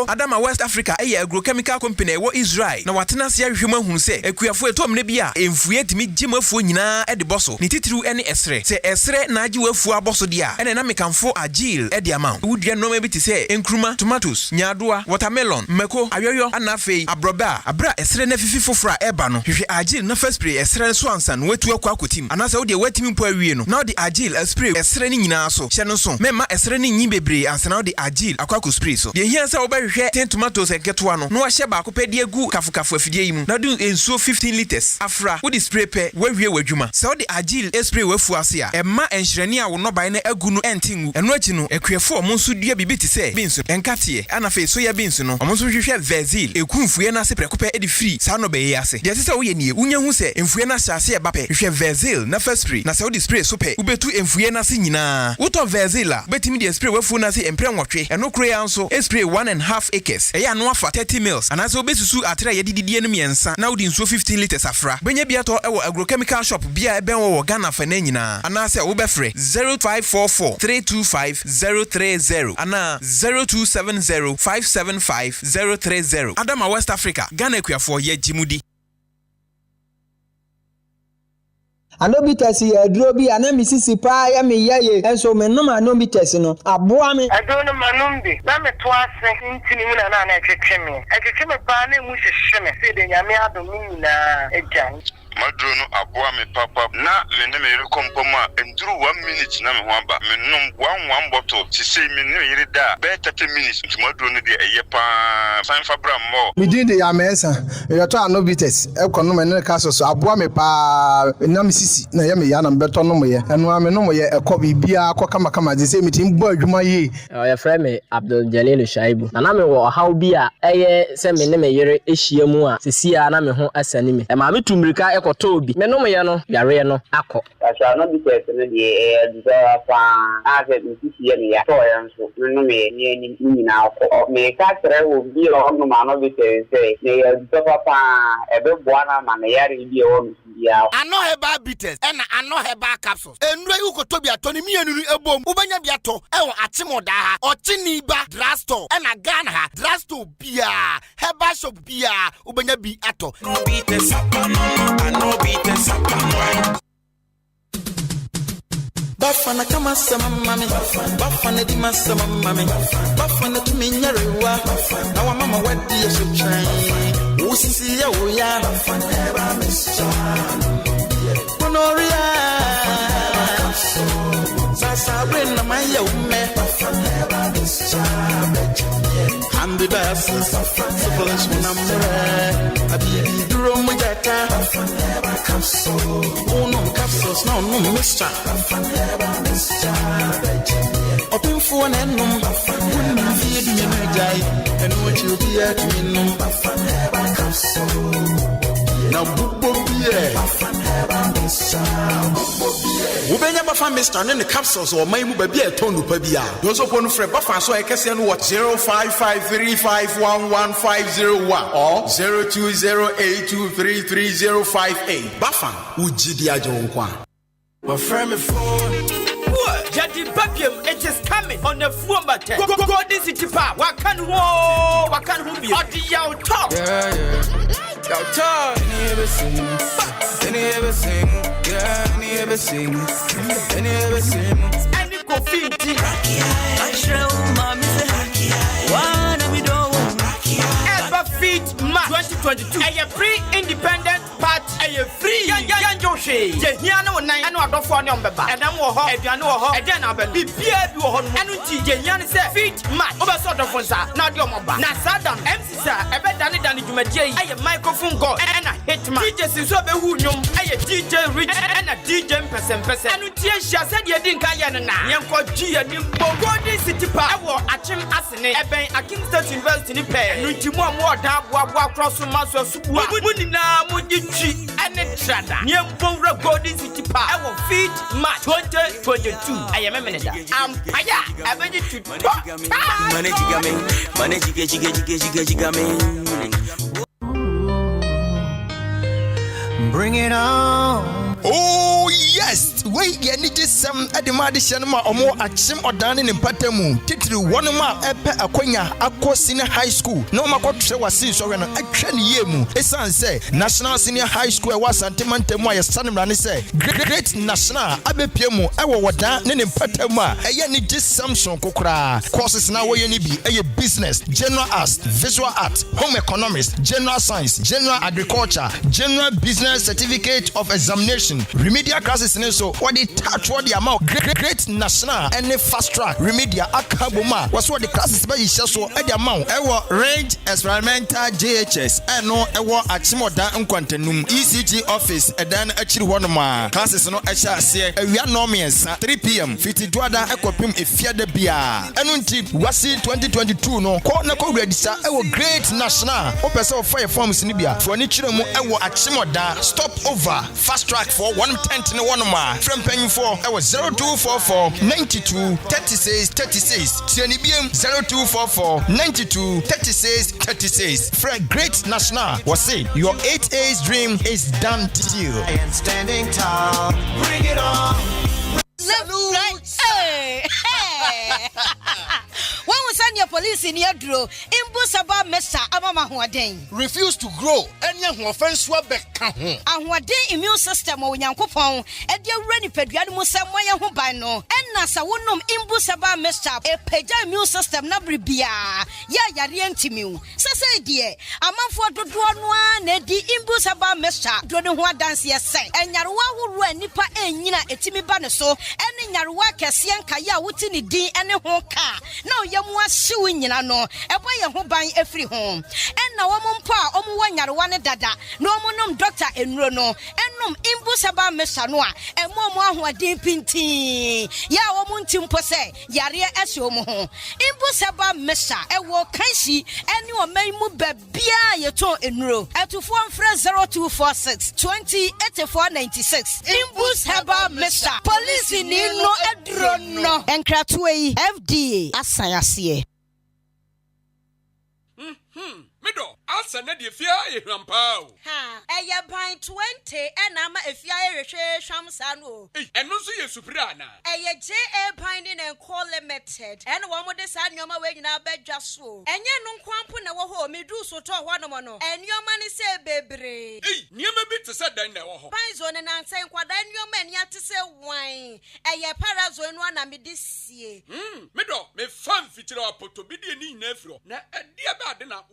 Adama West Africa eye agrochemical company wo Israel na watena se ahwehwem ahunu se akuafo etom ne bia emfue timi gimafuo nyina de boso ni titiriu ene esre se esre na agi wafuo aboso dia ene na mekanfo agile de ama wudua no bi te se enkruma tomatoes nyadoa watermelon meko ayoyo anafei abroba abra esre na fifi fofora eba no hwehwe agile na first spray esre so ansa no watu akwa akotim anasa wo de watimi mpo awie no na wo de agile spray esre ni nyina so hye no so mema esre ni nyi bebre ansa na wo de agile akwa ko spray so de hia se wo ba hwehwe ten tomatoes eketoa no wa hye ba akopɛ de agu kafukafu afidie yi mu na do ensuo 15 liters afra wo de spray pe wawie wadwuma se wo de agile spray wafu ase a emma enhyerene a wo no ban na agu no entingu eno achi no akuafo mo nso dua bibi te se beans enkatie ana fe so ya beans no mo nso hwehwe vezil ekunfue na se prekopɛ edi free sa no be yi ase de se wo ye nie unya hu se emfue na hyase e bapɛ hwehwe vezil na first spray na se wo de spray so pe ubetu emfue na se nyina wo to vezil a betimi de spray wafu na se empre nwotwe eno kro ya nso spray 1.5 acres eya no afa 30 mils ana se obesusu atra ye dididie no miensa na wo de nsuo 15 liters afra benya bia to ewo agrochemical shop bia eben wo Ghana fa na nyina ana se wo befre 0544 325 030 ana 0270 575 030 Adama West Africa Ghana akuafo ye jimudi Anobites ye duro bi ana misisi pa ya me ye enso me no anobites no aboa me adono manumbi na me to ase ntini mu na na etwetwe me pa na mu hwehwe me se de nyame adom nyina ejan maduro no aboa me papa na me ne me rekompoma enduru 1 minute na me ho aba me nom 1 bottle ti sei me ne yire da be 30 minutes nti maduro no de eye pa san fabra mo me din de ya mesa e to anobites e kono me ne ka so aboa me pa na misisi na ya me ya na beto no mo ye eno ame no mo ye ekọ bibia akọ kama de sei me tin bo adwuma yi ya frɛ me Abdul Jalil Shaibu na me wo haw bi a eye se me ne me yire ehia mu a sesia na me ho asani me e ma me tumrika kotobi menom ye no yare no akọ asa no bi tese no de do fa ase misisi ye me ya to ya nso menom ye ni nyina akọ me ka tere wo bi o no ma no bi tese ne ya do papa ebe boana ma ne yare bi o ya ano heba bitters na ano heba capsules enure yu kotobi atoni mienu ebom ubanya bi ato ewo achemoda ha ochini ba drugstore na Ghana ha drugstore bia heba shop bia ubanya bi ato no bitters no bitters Bafana kama sama mami Bafana di masama mami Bafana tuminyarewa Na wa mama wadi ya shukrai Usisi ya uya Bafana eba mischa Monoria Sasa wena maya ume Bafana eba mischa Hambi basi Sufalish munamure Abibi duro mujata Bafana eba kapso Unum capsules no mischa Bafana eba mischa Open for an enum Bafana feed me no jai And what you be at me no Bafana eba kapso Now bubo biye Bafana eba mischa Ubenya bafa Mr. and the capsules or my baby a tonu pabia. Those upon Fred Buffer so I can send what 0553511501 or 0208233058. Buffer Ujidia Jonkwa. My friend before what? Jadi Bapium, it is coming on the Fumbate. Go this city park. What can who be? Or the out top. Yeah. Yo, talk. Any ever sing. Yeah, any ever sing. Any ever sing. And you go feed it. I show mommy say wanna be do Ever feed March 2022. A pre-independent party. A free young Joshi. Jehiano 9 and what for your beba. And I'm ho, and you know, and then I'll be Pierre du Hon. And Jehian said, feed March. Over sort of ones are not your mobile. Now, Saddam, MC, sir, I bet Danny Danny Jumaji. I a microphone go and I hit my DJ Sisobe who know I a DJ Rich and a DJ person. And Tia said you didn't get na. Yanko G and you go this city park. I will Achim Asene, a bank at Kingston University pay. And you more down walk across the mass of Subu. Munina Muji and a trada. Yampo go this city park. I will feed March 2022. I am a manager. I'm Paya. I bet you to Bring it on. Oh yes, Wait, ye need some at the Madishanma or more at Sim or down in Patamu. Titru one ma epe akonya akọ senior high school. No makọ was since or an action yemu. Esan say National Senior High School was Santimantemo ya Sanimani say great national abe piemu ewo wada ne Patama. Eye need Samson kokra. Courses now where you need be a business, general arts, visual art, home economics, general science, general agriculture, general business certificate of examination, remedial classes in so what the touch what the amount great national and fast track remedial akabuma was what the classes by so at the amount ewo range experimental JHS and no ewo achimoda nkwantenum ECG office and then actually one of my classes no echa se awia no miensa 3 p.m. 50 duada ekopim efia de bia enunti wasi 2022 no ko na ko register ewo great national opese of fire forms ni bia for ni chire mu ewo achimoda stop over fast track for 110 ne one ma from penny for ewo 0244 92 36 36 tieni biem 0244 92 36 36 for great national was say your 8 A's dream is done deal. I am standing tall, bring it on. Salute. Hey. When we send your police in your draw, Imbusaba Mesa Amama Huaden. Refuse to grow, and young offense Wabeka. And what day immune system or Yankopon, and dear Renny Pediamus Samoya Hubano, and Nasa Wunum Imbusaba Mesa, a Peja immune system Nabribia. Ya Yarientimu. Sasa dear, a man for the one, Nedi Imbusaba Mesa, don't want dance say, and Yarwa who ran Nipa and Yina Etimi Banaso, and Yarwa Cassian Kaya Wutini D and a honka. No, Yamwa suing in no, a boy who buying every home. And now one pa, one Yarwana Dada, no monum doctor and Rono, and num Imbusaba Mesanoa, and more who are deep in tea. Ya womuntim pose, Yaria Esomo. Imbusaba Mesa, a walk Kanshi, and you may move Bia Yato in row, at to form fresh 0246 20 8496. Imbusaba Mesa, police in no Edrono, and Kratway FDA, Asayasiye. Mido, Asa Nadia Fia, Rampao. Ha, a pint 20, and I'm a fia Shamsano. And no see a Suprana. A J.A. Pinding and call limited, and one with the sun your way in our bed just so. And yet no quampuna home, me do so to one mono, and your money say baby. Near me bit to set down now. Pines on and answer what then your men yet to say wine. A ya parazone one and me this year. Mido, me fan feature up to be the knee nephew. Na a dear bad now.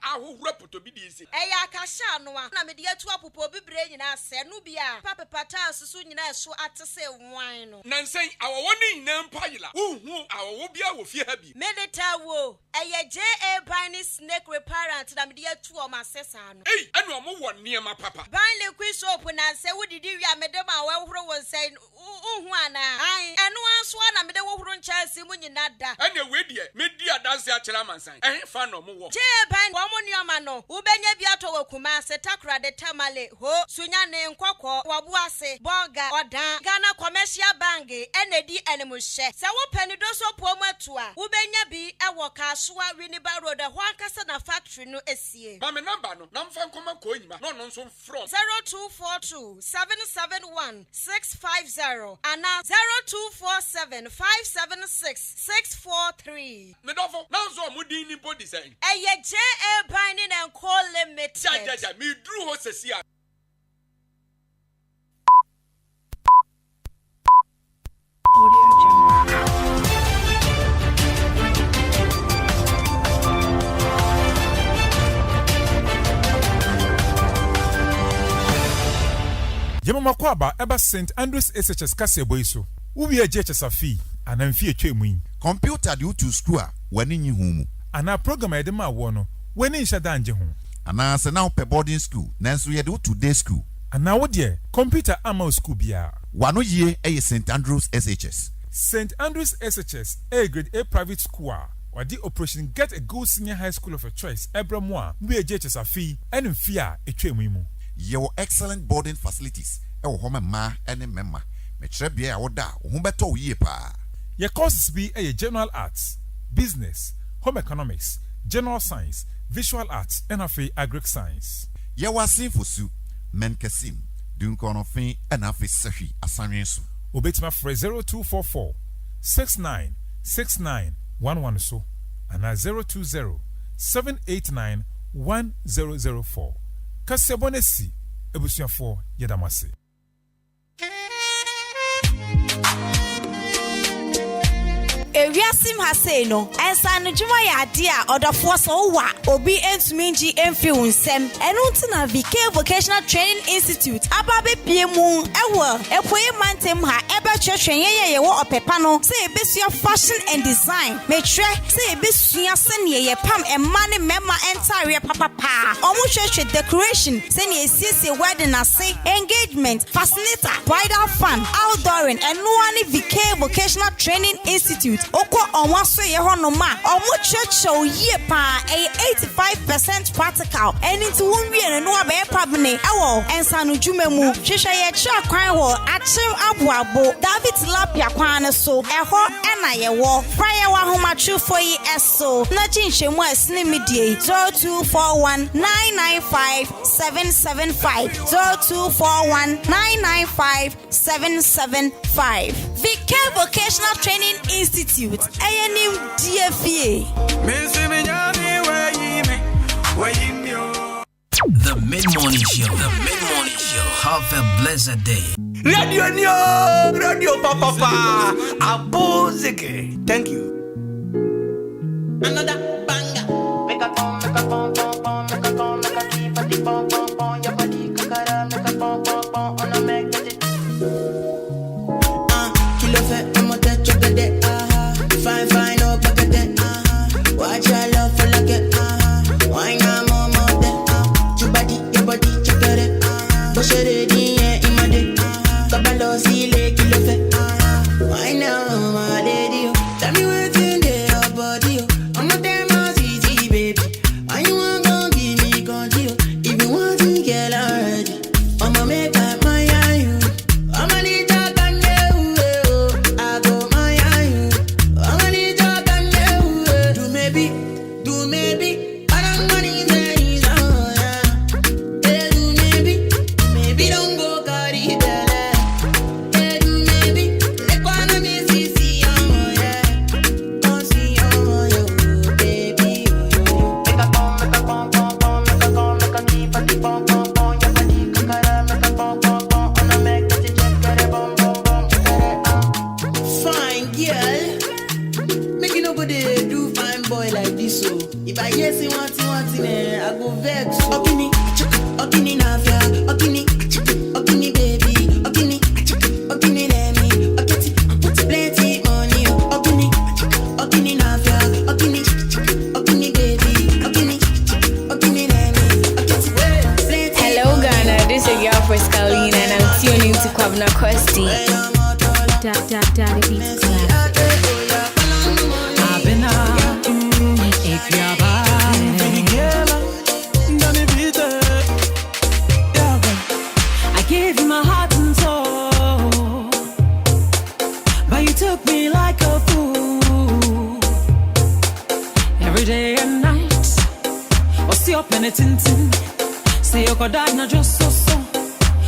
I will rap to be easy. Aya Kashano, na media to a popo be brain as Nubia, Papa Patas soon so at to say wine. Nancy, our one name Pila, who our wobia will fear happy. Meditawo, a J.A. Biny snake reparent, na media to my sessan. And no more near my papa. Biny quiz open and say, what did you, Madame? Well, was saying, I and one swan, and the woman chance when you're not that. And your way, dear, media does that Chalaman sign. I ain't found no more. J.A. Woman, your mano, Ubenya Biato Kumase, Takra de Tamale, Ho, Sunyane, Kwako, Wabuase, Boga, Oda, Ghana Commercial Bangi, NAD Animal Share. Sawa Penidoso Pomatua, Ubenya B, Awaka, Sua, Winiba Road, the Wakasana Factory, no SCA. Mamma number, no, Namfan Koima, no, so from 0242 771 650 and now 0247 576 643. Medovo, now so Mudini body saying. J.A. Binding and call limited. Jaja, me drew Hosesia. Yamama kwaba eba St. Andrews SHS kase boiso. Ubi e JHS afi anamfi etwe mu. Computer di utu school a wani nyi hu. Ana program e de ma wo no wani nsha danje ho. Ana se na pe boarding school nanso ye de utu day school. Ana wo de computer ama school bia. Wano ye e St. Andrews SHS. St. Andrews SHS A grade A private school. Wadi operation get a good senior high school of your choice. Ebramwa we JHS afi enmfi a etwe mu. Your excellent boarding facilities. Ewo home ma ene memma. Me kire bia woda wo beto yie pa. Your courses be a general arts, business, home economics, general science, visual arts, and agric science. Ye wasin fosu, menkesim, Dunkonofi and Afi Sahi Asanyesu. Obetima for 0244 696911 so and 020 789 1004. Kasebonesi Ebusian 4 Yedamase. Ewiasim ha say no ensa no dwuma ya ade a odofo so wa obi entuminji emfi unsem enu ntina VK Vocational Training Institute ababe piemu ewo ekoyi mantem ha ebe twetwen ye wo opepa no say ebesua fashion and design metre say ebesua sene ye pam emma ne mema entire papa omu twetwe decoration sene esiesie wedding ase engagement fascinator bridal fun outdooring enu ani VK Vocational Training Institute Oko onwaso ye honoma omo church ye pa 85% practical eni ti wonwie no abaye pabne ewo ensanu dwumemu hwehwe ye kira kwan wo achim aboabo David Lapia kwan so eho ena ye wo prayer wa homa trufo yi eso na chinhwemu asne medie 0241995775 0241995775 VK Vocational Training Institute ANM DFA. The Mid-Morning Show. The Mid-Morning Show. Have a blessed day. Radio Papa. Abozeke. Thank you. Another banger. Make a bomb, make a bomb, bomb, bomb, make a bomb, make a keep a deep bomb, bomb, bomb, your body, kakara, make a bomb, bomb, bomb, on a make it. Kilo fe, emo te chokade, fine, fine, oh, kakade, watch your love for like it, why not more, your body, chokade, push it in, yeah, imade, kabalo, sile, kilo fe, why now, my lady, tell me what's in there, your body, I'm a damn easy, baby, why you want to give me control, if you want to get already, I'ma make up my you, I'ma need to can you, I go my you, I'ma need to can you, do maybe, I don't want to say so, yeah, do maybe don't go carry that, do maybe, let go on me see, yeah, don't see, baby, make a bomb, make a bomb, bomb, bomb, make a bomb, make a keep a deep bomb, bomb, bomb, your body, kakara, make a bomb, bomb, bomb, on a make it check, get a bomb, bomb, bomb, fine girl, make you no go there, do fine boy like this, so if I hear say want it, I go vex. Okini, nafia, okini baby, okini let me, put plenty money, okini nafia, okini baby, okini let me, plenty. Hello Ghana, this is your girl Scalina and I'm tuning to Kwabna Kwesti. Daddy Beats Classic. I gave you my heart and soul, but you took me like a fool. Every day and night, or see up in a tintin. Say you could na just so,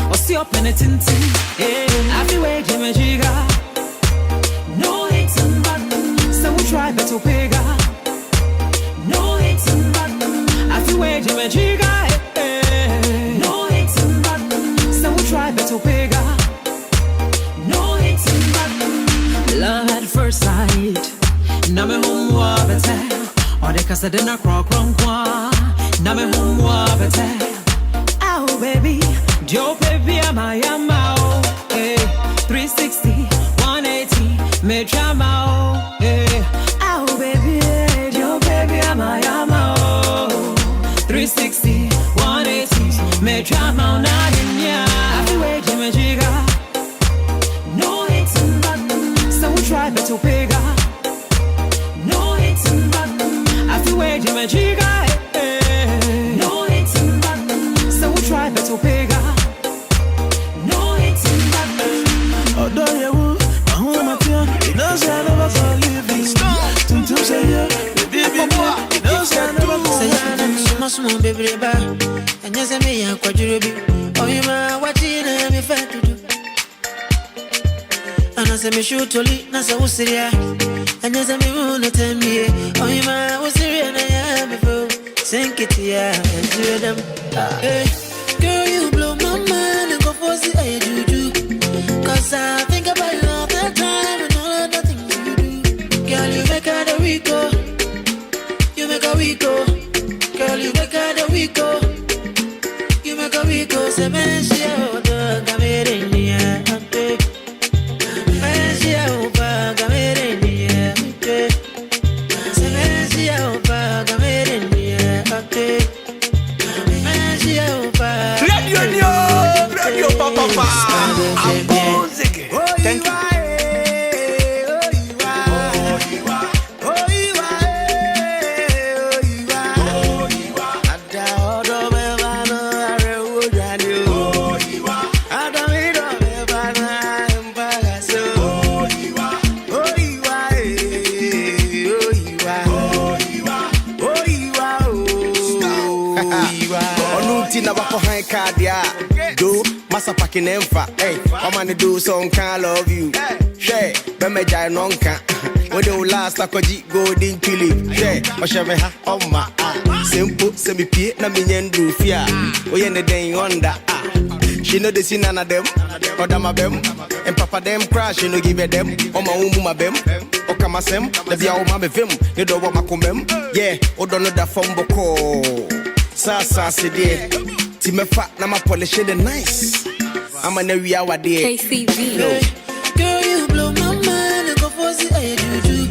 or see up in a tintin. Yeah, I feel way Jimmy Jiga. No hits and buttons, so we try better bigger. No hits and buttons, I feel way Jimmy Jiga. No hits and buttons, so we try better bigger. No hits and buttons, love at first sight. Now me home wa better, or the casa de na crock wrong kwa. Now me home wa better. Oh baby, Joe baby am I am out. 360, 180, me drama. Oh baby, Joe baby am I am out. 360, 180, me drama na dinya. I feel way Jimmy Jiga. No hits and buttons, so we try better bigger. No hits and buttons, I feel way Jimmy Jiga. No hits and buttons, so we try better bigger. No hits and buttons. Although you won't, I hold my tear. It knows I never forgive you. To say yeah, baby, it knows I never forgive you. Small baby, and yes, I may have quadruple. Oh, you might watch it. say me shoot toli, na say usiria. And you say me wanna tell me, oh you ma usiria na ya me feel. Sink it ya and do them. Hey, girl you blow my mind and go for see I do. Cause I think about you all the time and all the things you do. Girl you make her the Rico, you make her Rico. Girl you make her the Rico, you make her Rico. Say man she out the camera. Radio Papa. Thank you. Do massa packing emfa, hey, I'm gonna do some kind love you. Share, Bemeja nonka. When you last like a G golden killing, share, or shave ha on my simple semi pie, na minyan fear. We end the day on that. She know the scene none of them, or them and papa them crash, you know give it them, or my own mama bem, or come asem, the be our mama film, you don't want my comem, yeah, or don't know that phone boko. Sasa CD. Me fat na my polish it nice. I'm an area what day. KCV. Girl, you blow my mind and go for the I do.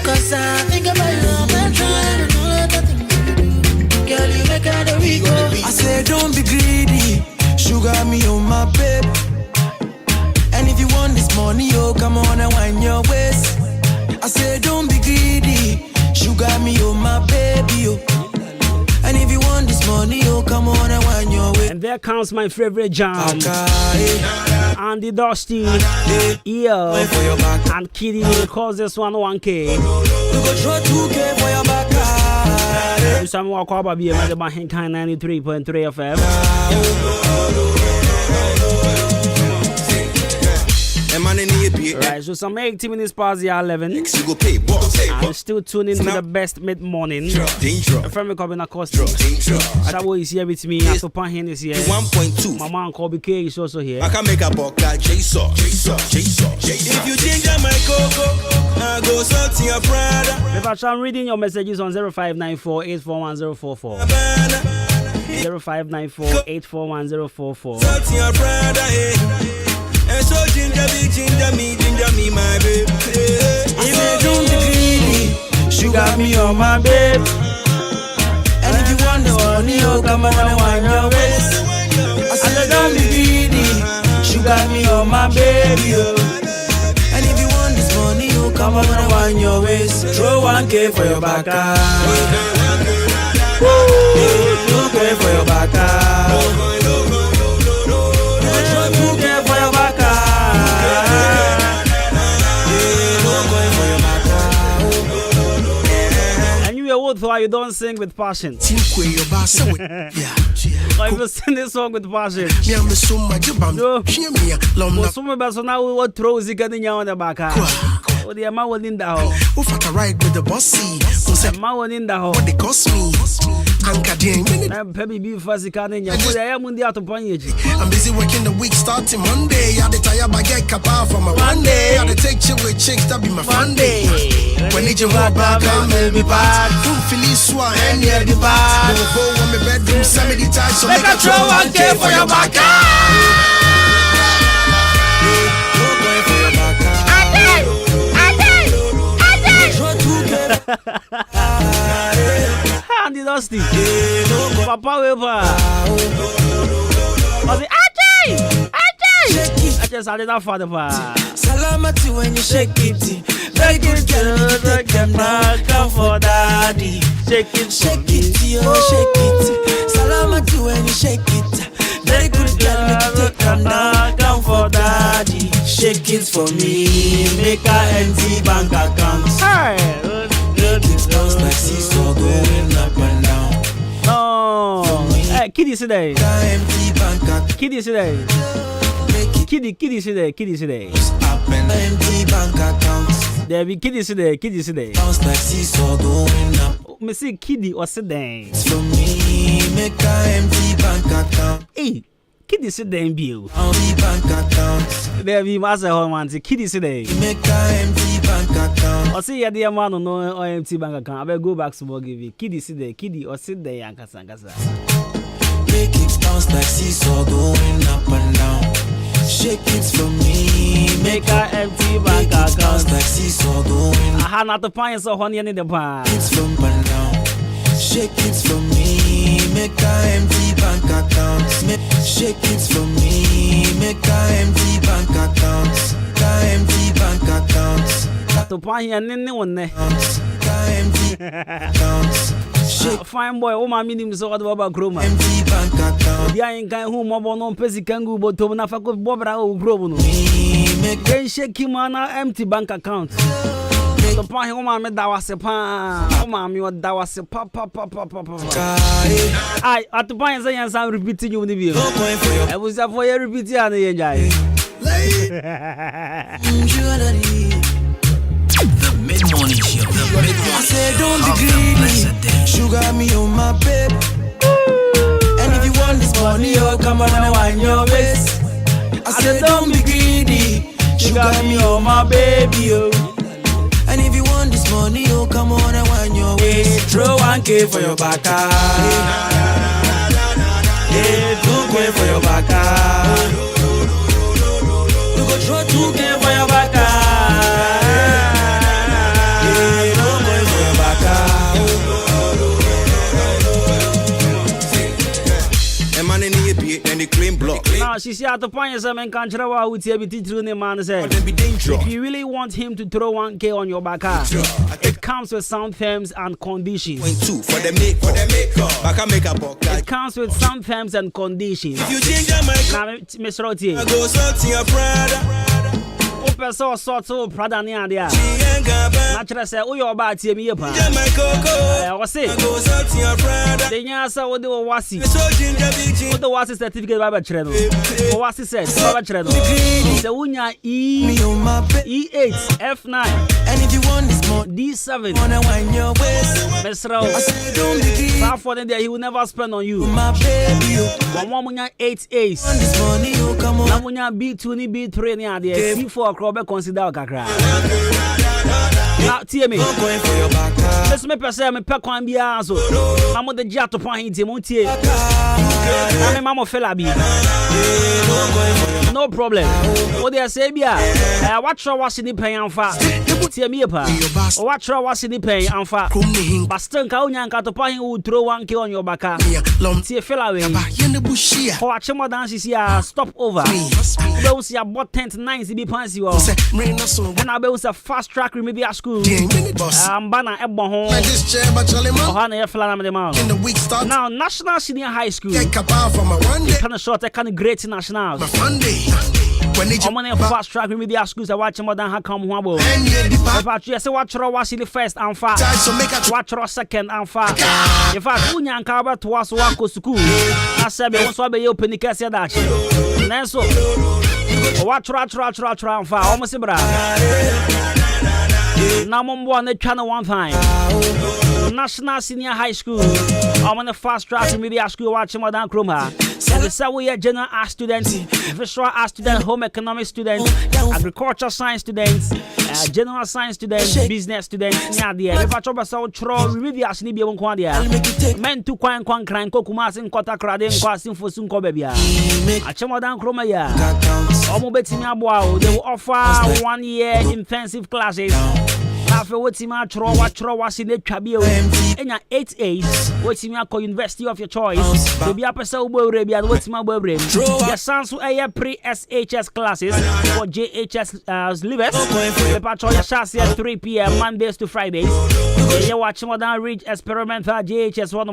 Cause I think about you all the time and all the things you do. Girl, you make her the Rico. I say don't be greedy. Sugar me on my babe. And if you want this money, oh come on and wind your waist. I say don't be greedy. Sugar me on my baby, oh. And if you want this money, oh come on and wind your way. And there comes my favorite jam. Andy Dusty, yeah, and Kitty calls this one 1K. We go throw 2K for your back. Some walk over here at the Ahenkan 93.3 FM. Right, so some 80 minutes past the 11. I'm still tuning to the best mid-morning. From me coming across. Shabo is here with me. Atopan is here. 1.2. My man Kobe is also here. I can make a buck like J-Saw. If you ginger my cocoa, I go something your brother. If I'm reading your messages on 0594 841044. 0594 841044. Something your brother, and so ginger me, my babe. I say don't be greedy, sugar me on my babe. And if you want the money, oh come on and wind your waist. I say don't be greedy, sugar me on my baby, oh. And if you want this money, oh come on and wind your waist. Throw 1K for your back, 2K for your back, 2K for your back. Why you don't sing with passion? Or if you sing this song with passion, so now what throws you getting on the back? Oh, the amount in the hole. Who fuck a ride with the bossy? Who said, Mawan in the hole? What they cost me? I'm baby fuzzy canning. I'm busy working the week starting Monday. I the tire bag get kappa from a one day. I the take chill with chicks that be my fun day. When you walk back, I'm be bad. Full Philly swan and yeah, the bad. No go on my bedroom, send me the time, so make a throw 1K for your back. Andy Dusty, Papa Weber. I just had enough for the bar. Salamati when you shake it. Very good girl, take them back, come for daddy. Shake it, yo, shake it. Salamati when you shake it. Very good girl, take them back, come for daddy. Shake it for me, make a empty bank account. Make it bounce like seesaw going up and down. No, hey, Kitty today. Empty bank account. Kitty today. Make it Kitty today. Empty bank account. There be kitty today. Bounce like seesaw going up. Me see kitty or sit down. It's for me, make a empty bank account. Hey, kitty sit down, bill. Empty bank account. There be master home man. Kitty today. Make a empty bank account. I see ya dear man no empty bank account. I better go back to work give you. Kitty today. Or sit there and kasa. Make it bounce like seesaw going up and down. Shake it for me, make a empty bank account like seesaw going. I had not to find so honey in the pan. It's from and down. Shake it for me, make a empty bank account. Shake it for me, make a empty bank account. Empty bank account. To find here, nene one ne. Empty account. Fine boy, my minimum so what about Chroma? Empty bank account. The Ahenkan who mobile non pesi kangu but to na fako bobra o grobo no. Then shake him on empty bank account. To find home me da wase pa. O ma mi o da wase pa. I at the point say yan sam repeating you ni bi. I was for you repeat ya na yen jai. The mid-morning show. I said don't be greedy. Sugar me on my babe. And if you want this money, oh come on and wind your waist. I said don't be greedy. Sugar me on my baby, oh. And if you want this money, oh come on and wind your waist. Throw 1K for your back. Yeah, 2K for your back. You go throw 2K for your back. Now she see at the point is man can't travel with everything through the man said. If you really want him to throw 1K on your back, it comes with some terms and conditions. It comes with some terms and conditions. Now, Mr. Roti, person sort of Prada near there. Natural say, oh, you're about to me. I was saying, the answer would do wasi. What the wasi certificate by Bachelor? Wasi said, Bachelor. The Unya E8, F9, and if you want this more D7, Mr. South for there, he will never spend on you. My baby, 8 A's. Namunya B2, B3 near there, C4 Krobe consider kakra. Now, tear me. Let's make us say, me pack one biazo. I'm on the jet to point him on tear. I'm a mamma fella be. No problem. What they say, yeah. Watch her washing the pay and fat. Tear me up. Watch her washing the pay and fat. Baston Kauyanka to point who throw 1K on your back. Tear fella away. Watch him dances here. Stop over. Don't see about 10 to 9 CB points you all. And I was a fast track remedial school. Banner Ebon now National Senior High School. Kind of short, kind of great nationals. I'm on a fast track remedial schools. I watch more than how come wabo. If I say watch Ross in the first and fast, watch Ross second and fast. In fact, Unyan Carver to us one go to school. I said, I was be open the case that. And so watch and fast. Almost a bra. Now I'm on the channel one time. National Senior High School. I'm on the fast track media school watching Madame Chroma. And the Saturday we are general art students, visual art students, home economics students, agriculture science students, general science students, business students. Yeah, dear. If I trouble so tro media sini bi wonko dia. Men to kwan kran kokuma sin kota krade nkwasin fosun ko bebia. Achim Madame Chroma ya. Omo betimi aboa. They will offer 1 year intensive classes. After what you might throw was in the Trabio, and 8 A's, what you might call University of your choice, to be up a so well, and what's my brain. Your sons who are pre SHS classes for JHS livers, the patrol your chassis at 3 p.m. Mondays to Fridays. You watch more than reach experimental JHS 1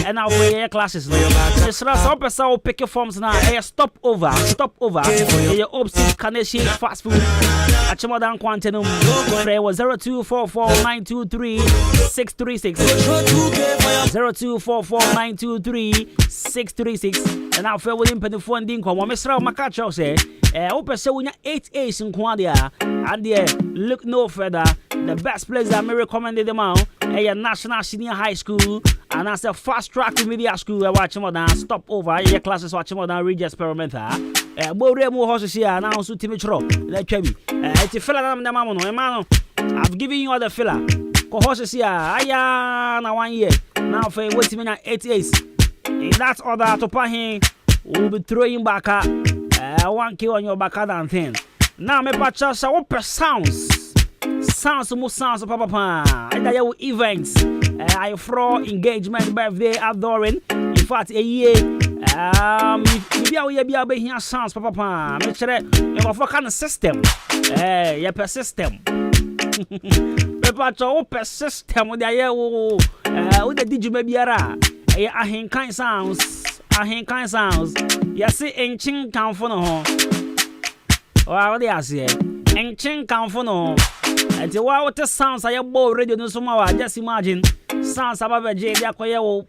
and now for classes. It's up a so pick your forms now. Stop over. Your opposite Carnation fast food. Achimodan Quantenum. Prayer was 0244 923 636. 0244923636 and I'll feel within the phone ding come Mr. Makacho say open so we 8 A's in Quadia and there look no further. The best place that may recommended them out a national senior high school and as a fast track media school watch more than stop over your classes watch more than read experimental Boremo horses here now so Timitro let Chevy it's a fella na mano I've given you all the filler horses here aya na 1 year now for waiting me 8 A's in that order to pay we'll be throwing back 1K on your back than thing now me patcha so what sounds papa and your events I for engagement birthday adoring in fact a year maybe I will be here sounds papa make sure you have a kind of system yeah per system papa cho per system with the year with the did you maybe ara Ahenkan sounds yes enchin kan for no what they are say enchin kan for no and what the sounds I bow radio no so just imagine sounds about a J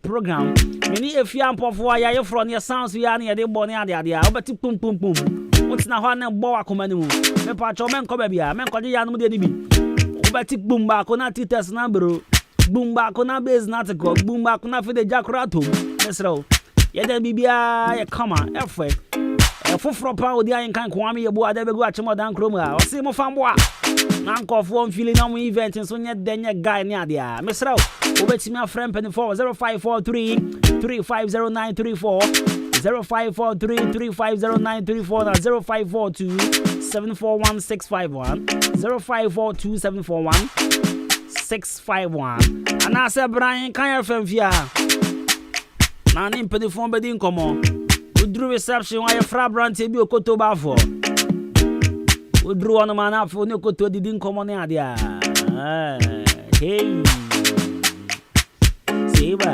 program many if you am for ya from your sounds we are near the born there but pum pum pum what's na one bow command me patch men come bia men ko ya no de bi but boom back on titers number boom back on base not go boom back on for the jackrato let's roll yeah then bibia ya come on efe foforo pa odi Ahenkan kwame ye bo ada be go achimo dan kroma o se mo famboa na nkofo feeling na mo event so nye denye guy ni ade a mesraw obetimi afrem pen 0543 350934 0543 350934 na 0542 741651 0542 741651 ana se Brian kan FM fia na ni pen phone be din komo Udru reception why fra brand bi okoto ba for Udru on man afo ne okoto didi nkomo ne ade a hey Seba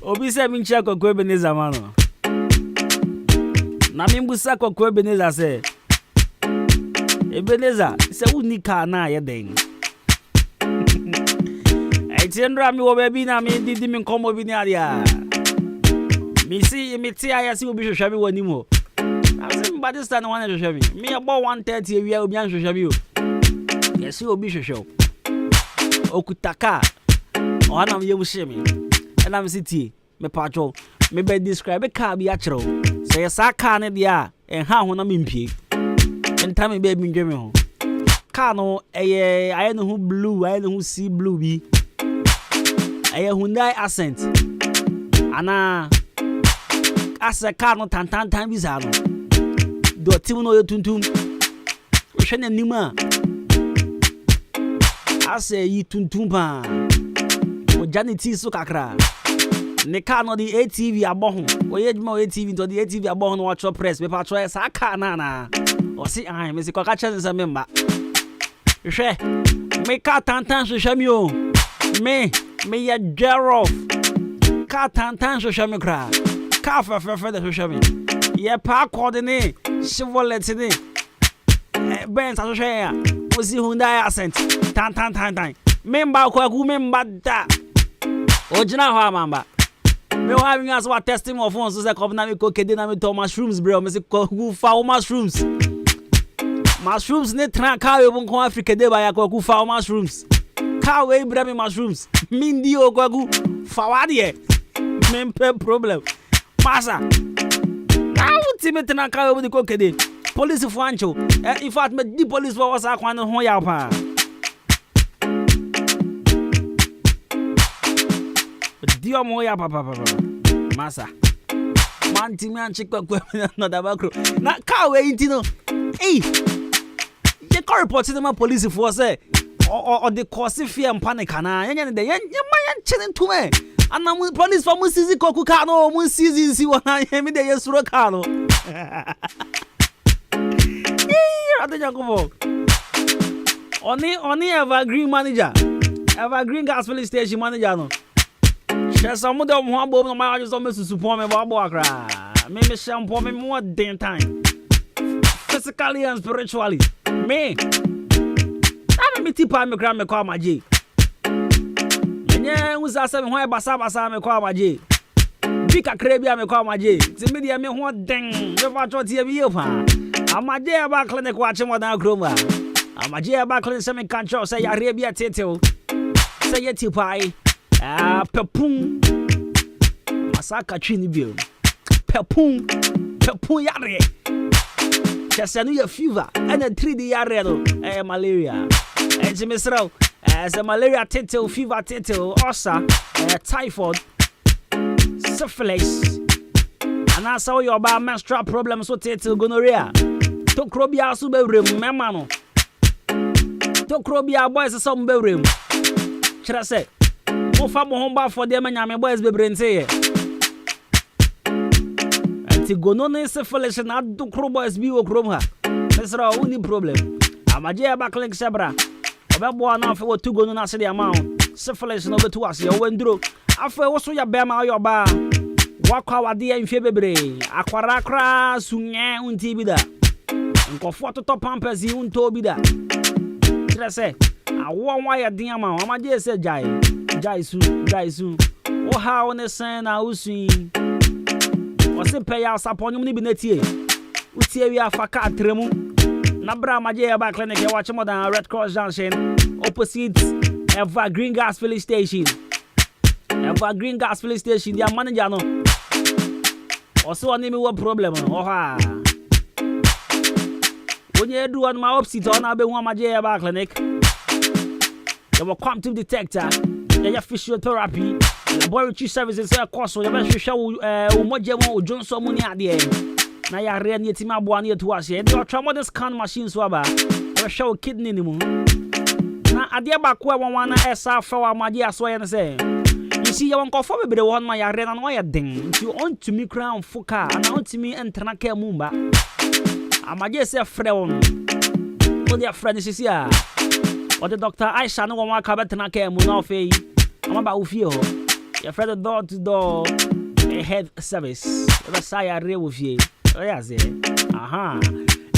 Obi se mi ncha kokwe Ebeneza mano na mi mbusa kokwe Ebeneza se Ebeneza se unika na ye den Etendra mi wo baby na mi didi mi nkomo bi ni adia mi si mi ti aya si obi hwehwa mi wani mo asim badista na wana hwehwa mi about 1:30 ewia obi an hwehwa mi o yes obi hwehwa okutaka ona mi yemuhye mi ena mi sitie me patcho me be describe car bi a kiro so ye sa car ne dia enha ho na mi mpie enta me be mi ndwe me ho car no eye aye no hu blue aye no hu sea blue bi eye Hyundai Accent ana asa car no tantan bi za no do tim no yetuntum o hwe na nima asa yi tuntum pa o janiti so kakra ne car no the ATV aboho o ye djuma ATV to the ATV aboho no watch press me patro esa car na o si ai me si kwa ka chen se memba hwe me car tantan so hwe mi o me ya Jerof car tantan so hwe mi kra car fa de so hwe mi ye pa coordinate Chevrolet ni Benz so hwe ya o si Hyundai Accent tan memba kwa ku memba da ojina ho amamba me wa wi as wa testing of phones so say come na me ko kede na me to mushrooms bro me say ko fa mushrooms ne tran ka we bon ko Africa de ba ya ko fa mushrooms ka we bra me mushrooms mindi o ko fa wa de me pe problem masa now ultimate na ka we ko kede police for ancho in fact me the police for was akwan ho ya pa Dio moya papa masa manti man chikwa kwa na dabakro na ka we intino eh the car report to the police force or the cause fear and panic na yen de yen man chinen to me and police for mu sisi koku ka no mu sisi si wona yen de yesuro ka no eh adeja ko oni evergreen manager evergreen gas filling station manager no some of them want to my just almost support me about Bokra. Maybe shampoo me more damn time. physically and spiritually. Me. I'm a tipa me cram me call my J. Yeah, who's asking why Basa me call my J. Bika Crabia me call my J. The media me one ding. Never taught you. I'm a day about clinic watching what now groma. I'm a day about clinic some control. Say Arabia Tito. Say your tipai. Pepun. Masaka Trinibio. Pepun yare. Just a new fever and a 3D yare. Malaria. And Jimisro. As a malaria tito, fever tito, osa, typhoid, syphilis. And I saw your bad menstrual problems with tito gonorrhea. Tocrobia suberim, memano. Tocrobia boys are some berim. Should I say? Mofa mohomba for them and yame boys be brente. Antigonone syphilis and not do boys be okromha. That's our only problem. I'm a jay back link sabra. Oba na for to go no na se the amount. Syphilis no be to us. You wendro. Afa wo so ya be ma yo ba. Wakwa wade amfie bebre. Akwara kra sunye unti bi da. Nkofo to pampers yi unto bi da. Kira se awo wa ya den ama. Amaje se jai su. O ha one sen na usun. O se pe ya saponyum ni bi na tie. Utie wi afaka atremu. Nabra Maje back clinic you watch more than Red Cross Junction opposite Green Gas Filling Station. Green Gas Filling Station, their manager no. Also on me what problem oh ha. When you do on my opposite on Abe one Maje back clinic. You will quantum detector, you physiotherapy, laboratory services course so you best show Moje Johnson money at the end. Na ya re ni tima boa na to ase dey ultra scan machine so aba we show kidney ni mu na ade ba ko e won na esa fa wa maji aso ye ne say you see you won ko for bebre won ma ya re na no ya den you on to me crown fuka and on to me entrana ka mu ba amaje say frɛ won o dia frɛ ni sisi a o the doctor Aisha no won ka betena ka mu na ofei ama ba ofie ho ya frɛ the door to door head service e say ya re wo fie. Oh yes, aha.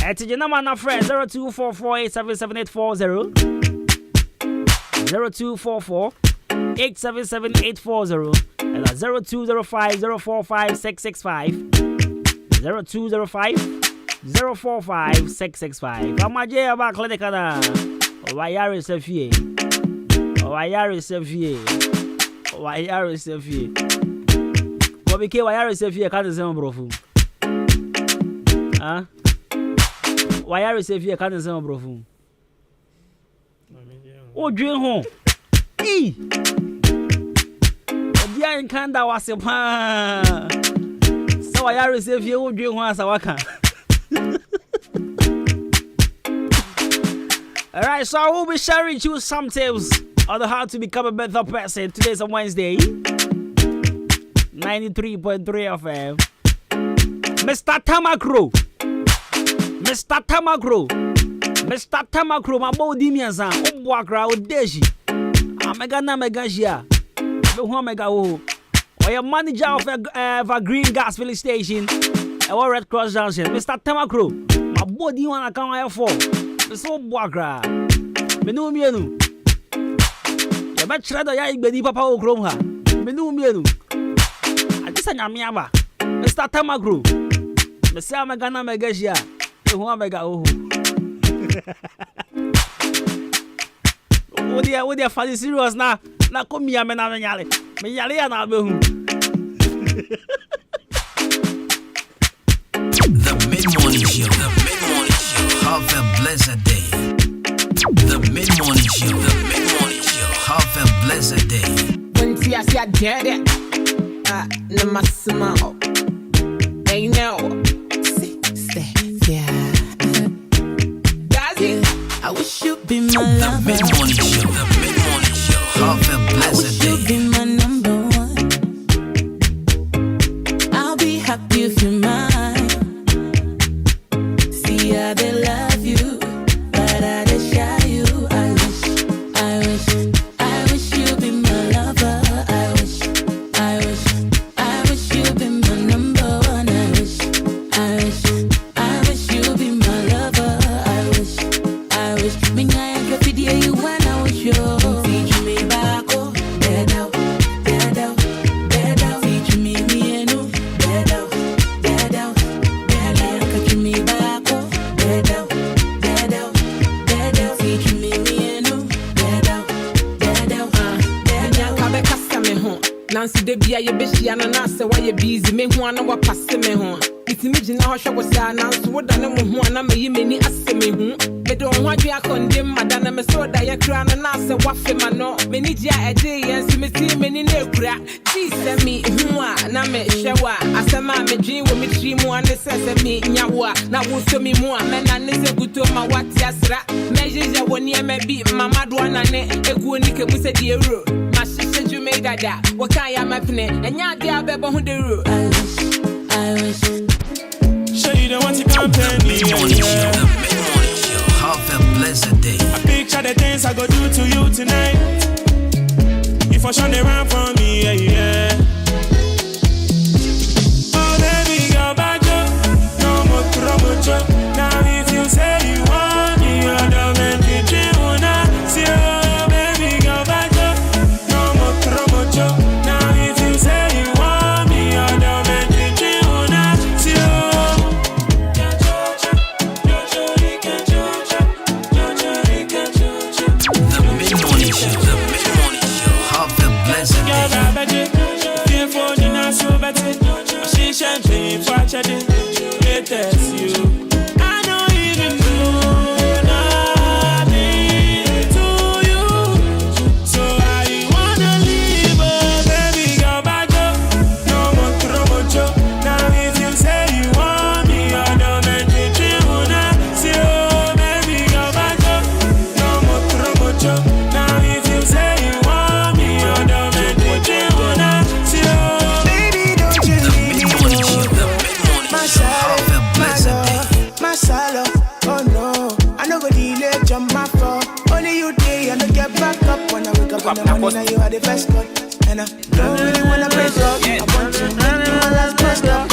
At your number na friend 0244877840 0244877840 and 0205045665 0205045665. Amaje aba clinic na. Wayare sefie. Wayare sefie. Obike wayare sefie ka ze mbrofu. Ah, why are you safe here? Can't say, bro. Oh, dream home. E. The Ahenkan that was a pa. So why are you safe here? Oh, dream home as a waka. Alright, so I will be sharing you some tips on how to become a better person. Today's a Wednesday. 93.3 FM. Mr. Tamakro, my body means a walker with Deji. Mega Shia. The Mega O. Or your manager of a Green Gas Filling Station. Or Red Cross Junction. Mr. Tamakro, my body wanna come here for. So walker. Menu mienu. You bet shredder ya bedi papa o kromha. Menu mienu. I just an yamiaba. Mr. Tamakro. Mr. Mega Shia. The Mega O. Oh dear, funny serious na come here, me yale na behu. The mid-morning show. Have a blessed day. The mid-morning show. Have a blessed day. When see I get it, no massimo. They know. I wish you'd be my lover. The mid-morning show. Have a blessed day. I wish you'd be my number one. I'll be happy if you're mine. See how they love you, but I just shy you. I wish you'd be my lover. I wish you'd be my number one. I wish you'd be my lover. de bia ye behia na na se why busy me ho na wa passe me ho itimi gina ho hwe wosa na so woda ne mo ho na me yi meni ase me hu me do ho adwe akondem madana me so da ye kra na na se wa fe ma no me ni dia ede yen si me ti me ni na ekura ti se me hu a na me hwe wa asema me dwen wo me tri mu ane se me nya wo a na wo so me mu a me na ne se guto ma wati asra me jeje woni e me bi mama do na ne egu ni ke mu se di euro ma shishe ju me dada wo kan ya mapne enya de abebo hu de ro I wish Show you the ones you can't pay me. Have a blessed day. I picture the things I go do to you tonight. If I shine around for me, yeah. Oh, baby, go back up. No more promotion. Now if you say you want me, you're the man that you wanna see. Oh, baby, go back up. No more promotion. Now if you say you want me, you're the man that you wanna see. Champagne for chatting, latest you. I don't even do nothing to you. So I wanna leave, but baby, go back up. No more promotion. Now if you say you want me, I don't make it you wanna see. Oh, baby, go back up. No more promotion. Now if you say you want me, I don't make it you wanna see. Oh, baby, don't you leave me. My shallow, oh no, I no go delay jump my phone. Only you day, I no get back up when I wake up in the morning. Now you are the best cut, and I don't really wanna break up. I want to make my last best up.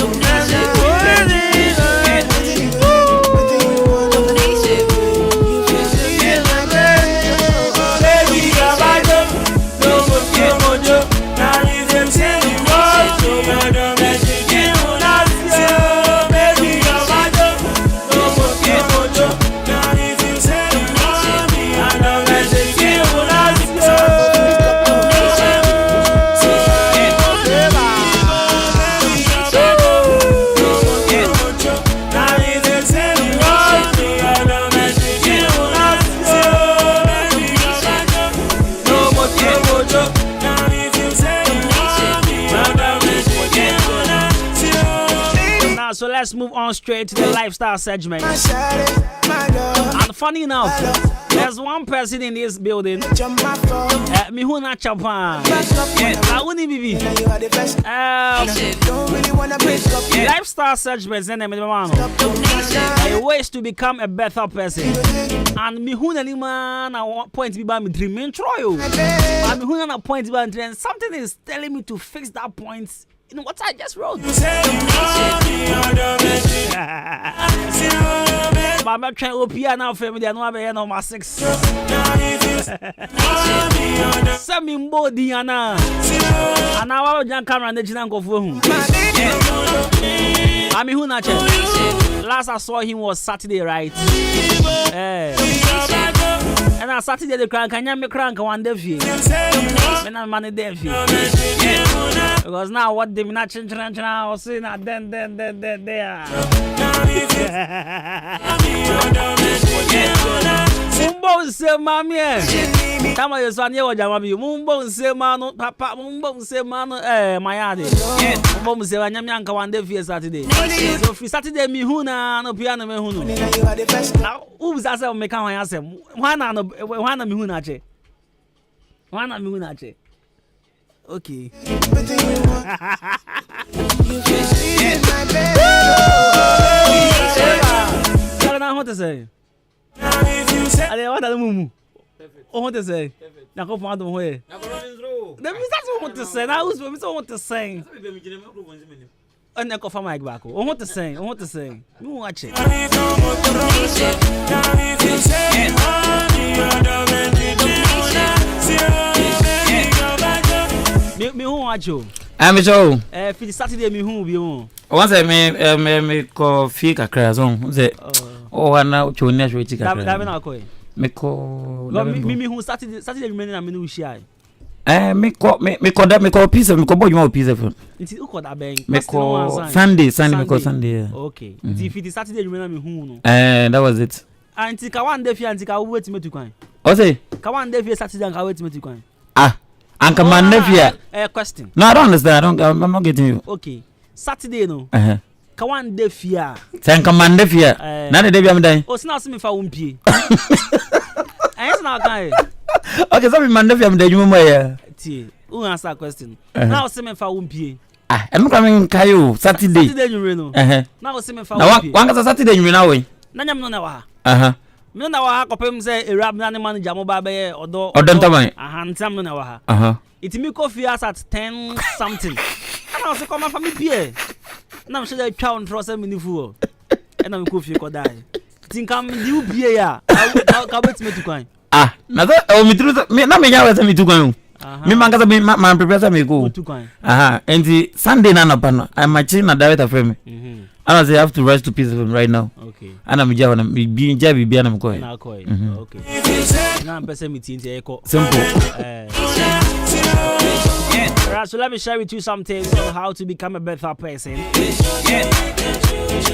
So let's move on straight to the lifestyle segment. And funny enough, there's one person in this building. Mihuna Chapa. Lifestyle segments and ways to become a better person. And Mihuna Lima point to be by me dreaming trial. And Mihuna point to be something is telling me to fix that point. You know what I just wrote? Mama trying to open now family and one no my 6. Semi body ana. And now we can camera and the jinan go for him. I mean who not last I saw him was Saturday, right? And on Saturday the crank can you make crank one day fee? When I'm money there fee. Because now what they not change now see now then there. Mumbo say mami Tama yo sanye wa jama bi mumbo say mano papa mumbo say mano mayade. Mumbo say wanyam yanka one day fee Saturday. So free Saturday mi huna no piano me hunu. Now who is asa me kan wan asem. Wana mi huna che. Wana mi huna che. Okay. What to say? I don't want to move. Oh, what to say? Now go find them way. That's what to say. Now who's what to say? And I go for my back. Oh, what to say? Oh, what to say? You watch it. Me who watch you? I'm so. For the Saturday, me who be on. Once I me coffee kakra zone. Oh, na chonya shwe tika. Dabe na ko. Me ko. Me who Saturday remaining na me no share. Me call piece of me call you piece of. It's uko da bank. Me call Sunday me call Sunday. Okay. If it is Saturday you remember me who no. That was it. Anti ka one day fi anti ka wait me to kwan. O say ka one day fi Saturday ka wait me to kwan. Anka man nephew. Question. No, I don't understand. I'm not getting you. Okay. Saturday no. Ka one day fi a. Say anka man nephew. Na de bi am dan. O sina so me fa wumpie. Yes na kan. Okay, so me man nephew am dan you mo ya. Tie. Who answer question? Now say me fa wumpie. I'm coming kayo Saturday. Saturday you know. Now say me fa wumpie. Na wan Saturday you na we. Na nyam no na wa ha. Me na wa ha kopem say erab na ne manager mo ba be odo ntaman. Ntam no na wa ha. It me coffee at 10 something. And I say come for me pie. Na me say dey twa on trust me ni fu. And na me coffee ko die. Think am di pie ya. Ka wait me to kwan. Na so me tru me na me nya we say me to kwan. Me man kasa me man prepare me go. And Sunday na no pa no. I'm matching na director for me. And I say I have to rush to piece of him right now. Okay. And I'm just be be na mko. Okay. Now I'm person meeting to echo. Simple. Right, so let me share with you some tips on how to become a better person.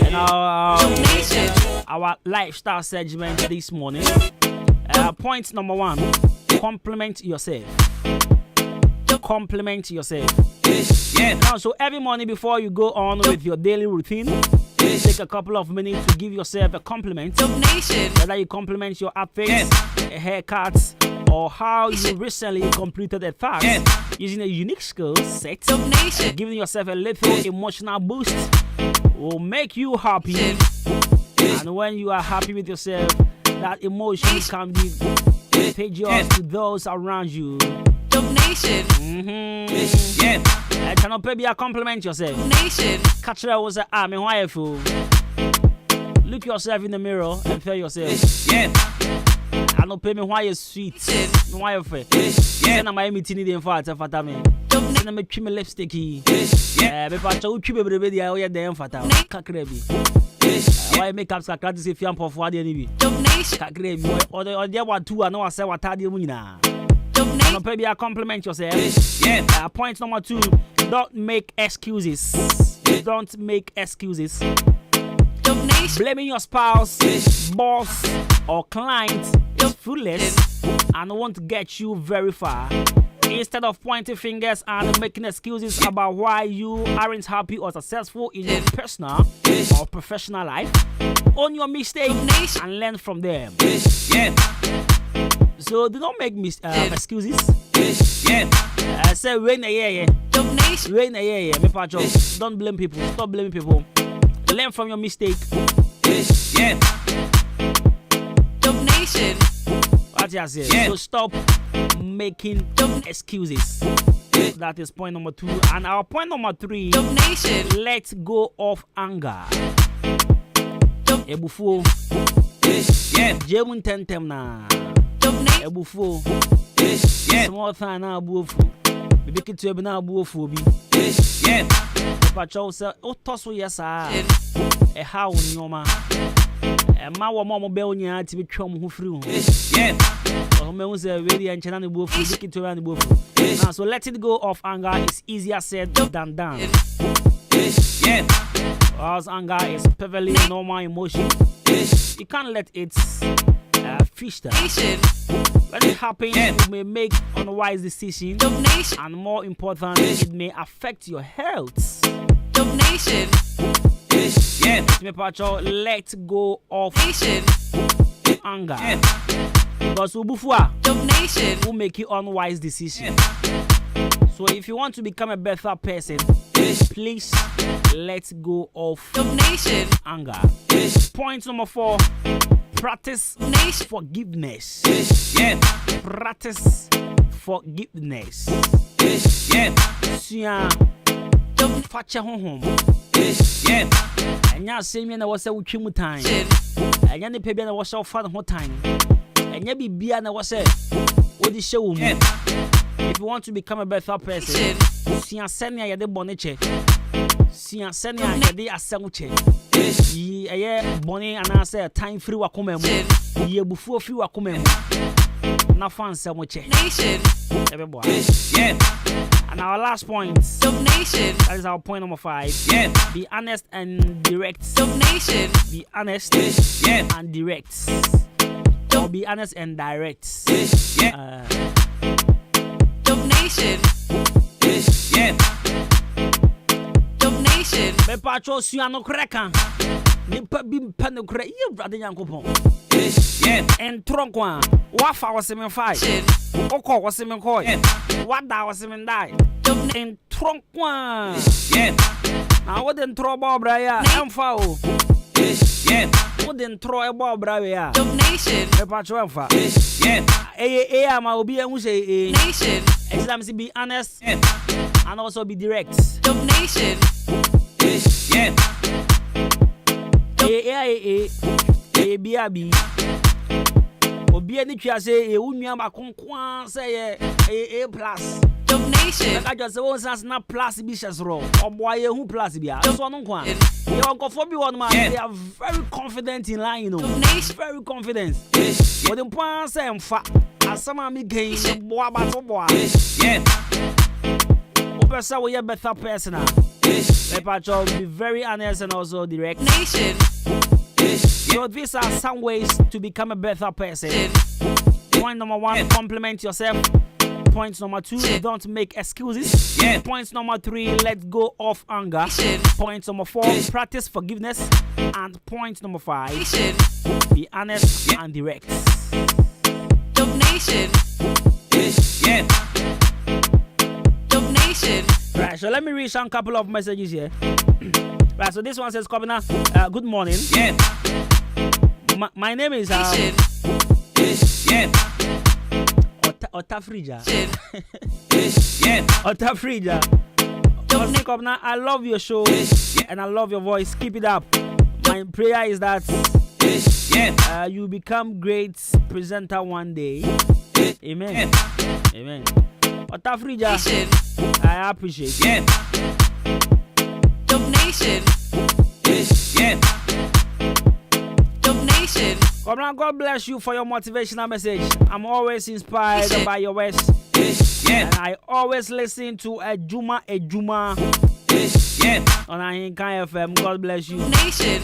And our lifestyle segment this morning. Point number 1: compliment yourself. Compliment yourself. Now, so every morning before you go on with your daily routine, take a couple of minutes to give yourself a compliment. Whether you compliment your outfit, a haircut, or how you recently completed a task using a unique skill set, giving yourself a little emotional boost will make you happy. And when you are happy with yourself, that emotion can be contagious to those around you. I cannot pay a compliment yourself. Catch that was me why fool. Look yourself in the mirror and tell yourself. I don't pay me why you sweet. Why you fair? Then I'm meeting the infant for me. Then I'm trim lipsticky. Before I trim baby, I wear the infant. Kakrebi. Why make up sacrifice if you're for the enemy? Kakrebi. Or the one two, I know I say what I did. And maybe I compliment yourself. Point number 2: don't make excuses. Don't make excuses. Blaming your spouse, boss, or client is foolish and won't get you very far. Instead of pointing fingers and making excuses about why you aren't happy or successful in your personal or professional life, own your mistakes and learn from them. So do not make excuses. I say rain a year. Rain a year. Don't blame people. Stop blaming people. Learn from your mistake. What you say? So stop making excuses. That is point number 2. And our point number 3: let go of anger. Ebufu. Jemun tentem na. Ebufu. Small time na abufu. Bibi kitu ebi na abufu bi. Pacho say o toso yesa. E ha wonyoma. E ma wo mo be onya ti bi twam ho firi ho. O me hu say we dey enchana ne bufu, bibi kitu na ne bufu. Now so let it go of anger is easier said than done. As anger is perfectly normal emotion. You can't let it fish that. When it happens, you may make unwise decisions, and more important, it may affect your health. Let go of anger. Because ubufua will make you unwise decisions. So if you want to become a better person, please let go of anger. Point number 4: practice forgiveness. Practice forgiveness. Facha home. Enya same na wasa wutwi mutan. Enya ne pebia na wasa ofa ho tan. Enya bibia na wasa odi shewu mu. If you want to become a better person, siya senia yede bone che. Siya senia yede asem che. Ye bone anase time free wakoma mu. Ye bufuo free wakoma mu. na fan semoche. Nation. Everybody. Yeah. And our last point. Nation. That is our point number 5. Yeah. Be honest and direct. Nation. Be honest and direct. Or be honest and direct. Yeah. Nation. Yeah. Nation. Me pacho suano kreka. Nipa bimpa no kre ye brade yankopon. Yeah. En tronkwa. Wafa was me fight. Oko was me koi. Wada was me die. En tronkwa. Yeah. Na wo den tro ba bra ya. Emfa o. Yeah. Wo den tro e ba bra ya. Nation. Me pacho emfa. Yeah. Ama obi enhu say Nation. Exam be honest and also be direct. Nation. Yeah. Biabi. Obi ani twa say unua makonkwa say A+. Nation. I just say one sense na plus bi shesro. Oboa ye hu plus bia. So no kwa. You go be one man. They are very confident in line, you know. Very confident. But the point say emfa. Asama mi gain boa ba to boa. Yeah. Opesa we a better person. Pacho, be very honest and also direct. Nation. So these are some ways to become a better person. Point number 1, compliment yourself. Point number 2, don't make excuses. Point number 3, let go of anger. Point number 4, practice forgiveness. And point number 5, be honest and direct. Nation. Yeah. Nation. Right, so let me read some couple of messages here. Right, so this one says, Governor, good morning. Yeah. My name is Yeah. Otafrija. Yeah. Otafrija. Governor, I love your show and I love your voice. Keep it up. My prayer is that you become great presenter one day. Amen. Amen. Otafrija, I appreciate it. Yeah. Nation. Yeah. Nation. God bless you for your motivational message. I'm always inspired by your words. Yeah. And I always listen to Adwuma on Ahenkan FM. God bless you. Nation.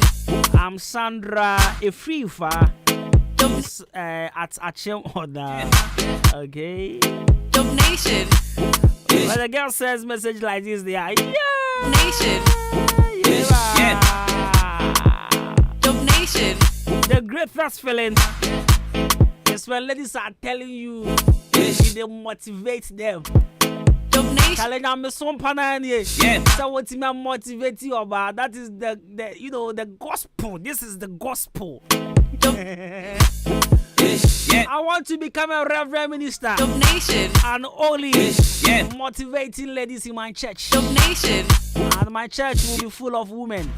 I'm Sandra Efrifa at Achem Oda. Okay. Nation. When the girl says message like this, they are Nation. Yeah. Nation. The greatest feeling is when ladies are telling you they motivate them. Nation. So what you motivate you about? That is the the gospel. This is the gospel. I want to become a reverend minister. Nation. And only motivating ladies in my church. Nation. And my church will be full of women.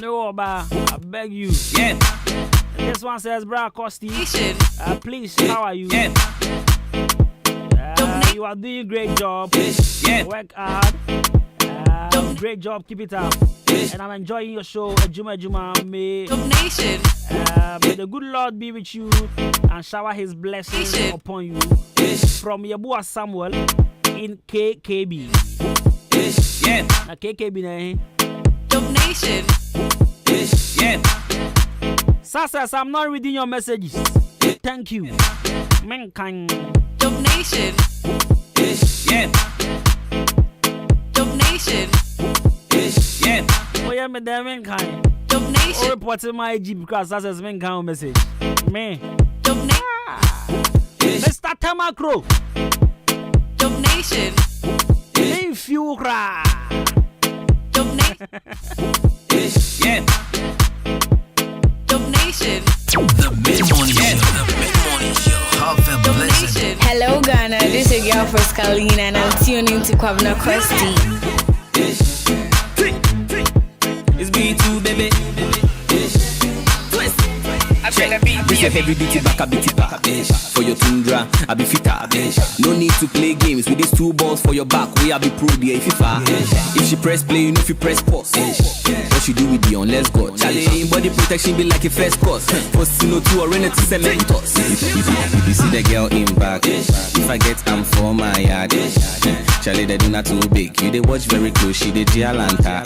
No, I beg you. Yeah. This one says, Bra Costi, please, how are you? Yeah. You are doing a great job. Work hard. Great job. Keep it up. And I'm enjoying your show. Adwuma. May the good Lord be with you and shower his blessings upon you. From Yabua Samuel in KKB. Yeah. Now KKB Nation. Yeah. Sassas, I'm not reading your messages. Thank you. Mankind. Nation. Yeah. Nation. Yeah. Oh yeah, me there mankind. Nation. Or reporting my IG because that's a mankind message. Me. Mr. Tamakro. Nation. If you cry. Yeah. Nation. The mid-morning show. The mid-morning show. Have a blessed day. Hello Ghana, this is your girl for Scalina and I'm tuning to Kwabena Kwesti. It's B2, baby. Twist. check. This a heavy beat back a beat back. For your tundra, I be fitter. No need to play games with these 2 balls for your back. We I be pro there if you far. If she press play, you know if you press pause. What you do with the on let's go. Charlie, body protection be like a first course. Post no 2 or to cementos. If you see the girl in back, if I get am for my yard. Charlie, they do not too big. You they watch very close, she the Gialanta.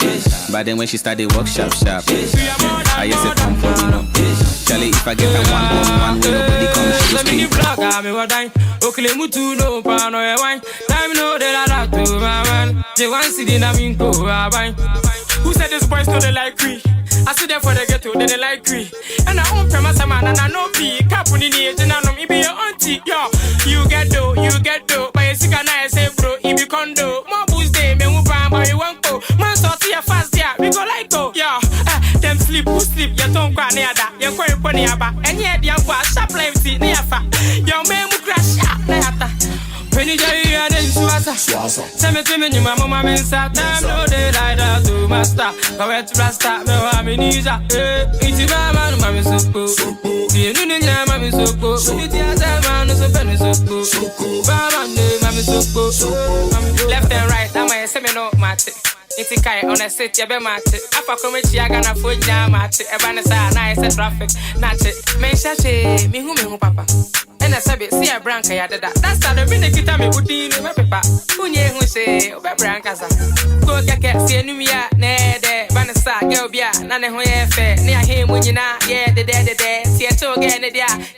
But then when she start they walk sharp. I yes a come for me no. Charlie, if I get a 1-on-1 when nobody comes, she just keep. Okay, mutu no pano e wine. Time no de la la to my man. They want see the name go wine. Who said this boys no they like me? I see them for the ghetto, they like me. And I own premise a man and I know be capuni ni age and I know me be your auntie. Yo, you get dough. But you see can I say bro, he be condo. More booze day, me move on, but you won't go. Man so see a fast yeah, we go like go. Yo, them sleep, who sleep, you don't go near that. You're going for near back. And yet you go sharp life see near fat. Yo, man mu crash sharp near. When you get here, then swassa. Send me to me, my mama means that time no day like that to master. But where to rasta, me want me nija. It's my man, mommy so cool. You know the mommy so cool. It's your man, so penny so cool. Baba, mommy so cool. Left and right, I'm a semi-no mate. It's a guy on a set, you be mate. Apa come to Yagana for Yamate. Evanessa, nice traffic. Not it. Men shache, me who papa. And I said, see a branca yada. That's how the minute you tell me what do you know, papa. Who say, Obe Brancaza. Go get see Numia, Nede, Vanessa, Gelbia, Nana Hoye, near him when you not, yeah, the day, see a toe again,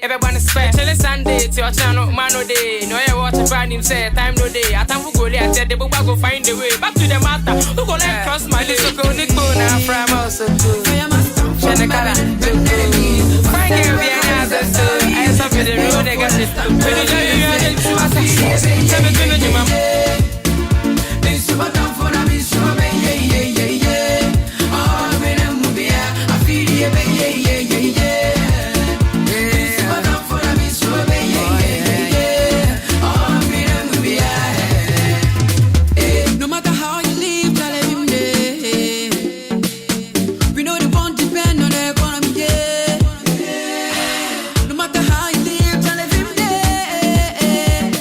everyone is special Sunday to your channel, Mano Day. No, I watch a brand him say, time no day. I time go there, I said, the book go find the way back to the matter. Who go like cross my little go, Nick Bona, from us, Shanakara, fine girl, be another story. I saw the road, I got it. When you no matter how you live, tell him day. We know the bond depend on the economy, yeah. No matter how you live, tell him day.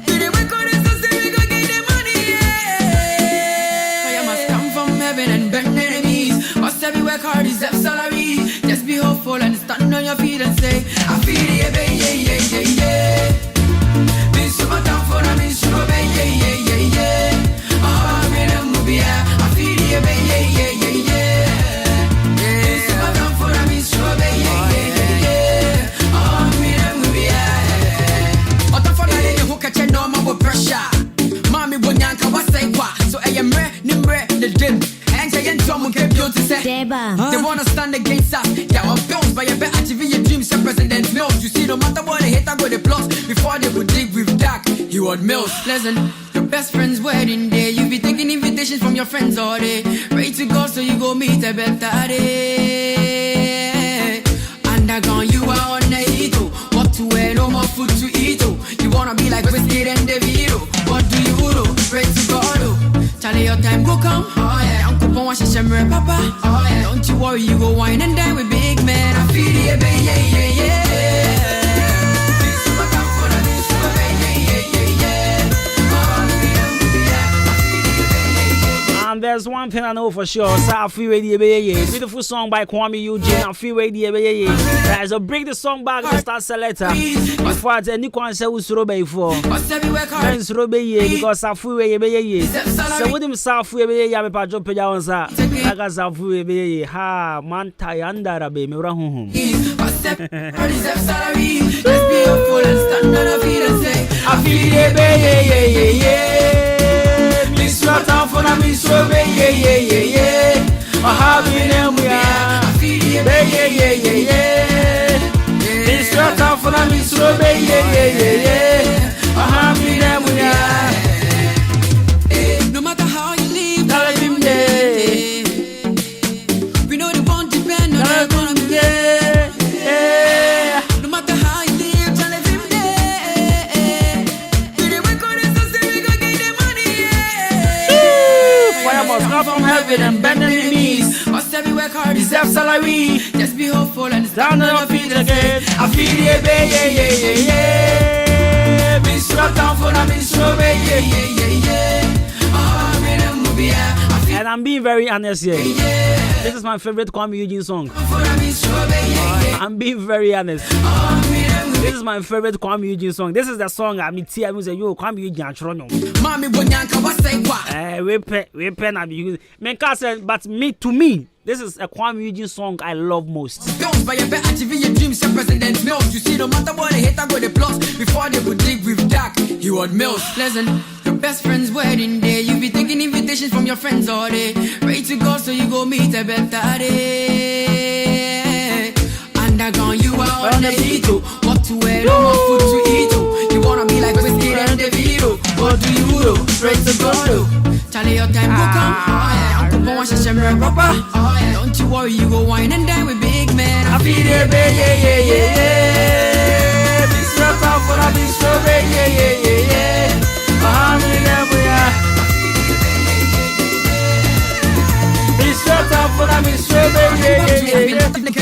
We the work on this, so say we go get the money, yeah. Fire must come from heaven and burn enemies. Must every work hard, deserve salary. Just be hopeful and stand on your feet and say, I feel the yeah. Be super down for a miss, yeah. I'm in a movie, I feel the yeah. Be super down for a miss, yeah. I'm in a movie, Otto for the lady who catch a normal pressure. Mommy, when Yanka was say what? So I am nimbre, the dim. And again, someone came to say, they wanna stand against us. Yeah, I'm bills, but you better achieve your dreams. President Mills, you see, no matter what they hate, I go the plus. Before they would dig with dark, he would Mills. Listen, your best friend's wedding day. You be taking invitations from your friends all day. Ready to go, so you go meet a better day. Underground, you are on the heat. What to wear, no more food to eat. You wanna be like Whiskey and DeVito. What do you do? Pray to God. Charlie, your time go come. Oh yeah, Uncle Pon wash your papa. Oh yeah, don't you worry, you go wine and dine with big man. I feel the yeah. And there's one thing I know for sure. Beautiful song by Kwame Eugene. There's a bring the song back to start selector. Before I tell you, say who's Robe for. Men's Robe because I feel ye. So with him, South Yabba Pajo Pejawansa. Nagasafu be ha man Tayanda Rabe Murahum. I feel ye. Miss Rotten for a Miss Robe, yeah. I have been yeah. Miss Rotten for a Miss Robe, yeah. I have been no matter how you live, tell him day. We know the bond depend on the economy, yeah. No matter how you live, tell him day. We the work on this, so say we go get the money, yeah. Fire must come from heaven and bend enemies. Must every work hard, deserve salary. Just be hopeful and stand on your feet again. I feel the baby, yeah. Be struck down for the Miss Robe, yeah. And I'm being very honest here. This is my favorite Kwame Eugene song. I'm being very honest. This is my favorite Kwame Eugene song. This is the song I say, yo, Kwame Eugene Atrono. Mommy Bonyanka, what say what? We pen I be using. But to me, this is a Kwame Eugene song I love most. Don't buy a bet achieving your dreams, your President Mills. You see, no matter what they hate, I go the plus. Before they would dig with dark, he would Mills. Listen, your best friend's wedding day. You be taking invitations from your friends all day. Pray to God so you go meet a better day. Underground, you are on the beat. What to wear, no more food to eat. You wanna be like Whiskey and the Vito. What do you do? Pray to God. Charlie, your time will come. Uncle Bon, she's a rapper. Don't you worry, you go wine and dine with big man. I feel it, yeah. This rapper for a big show, yeah. I'm in there, we are. This rapper for a big show, yeah.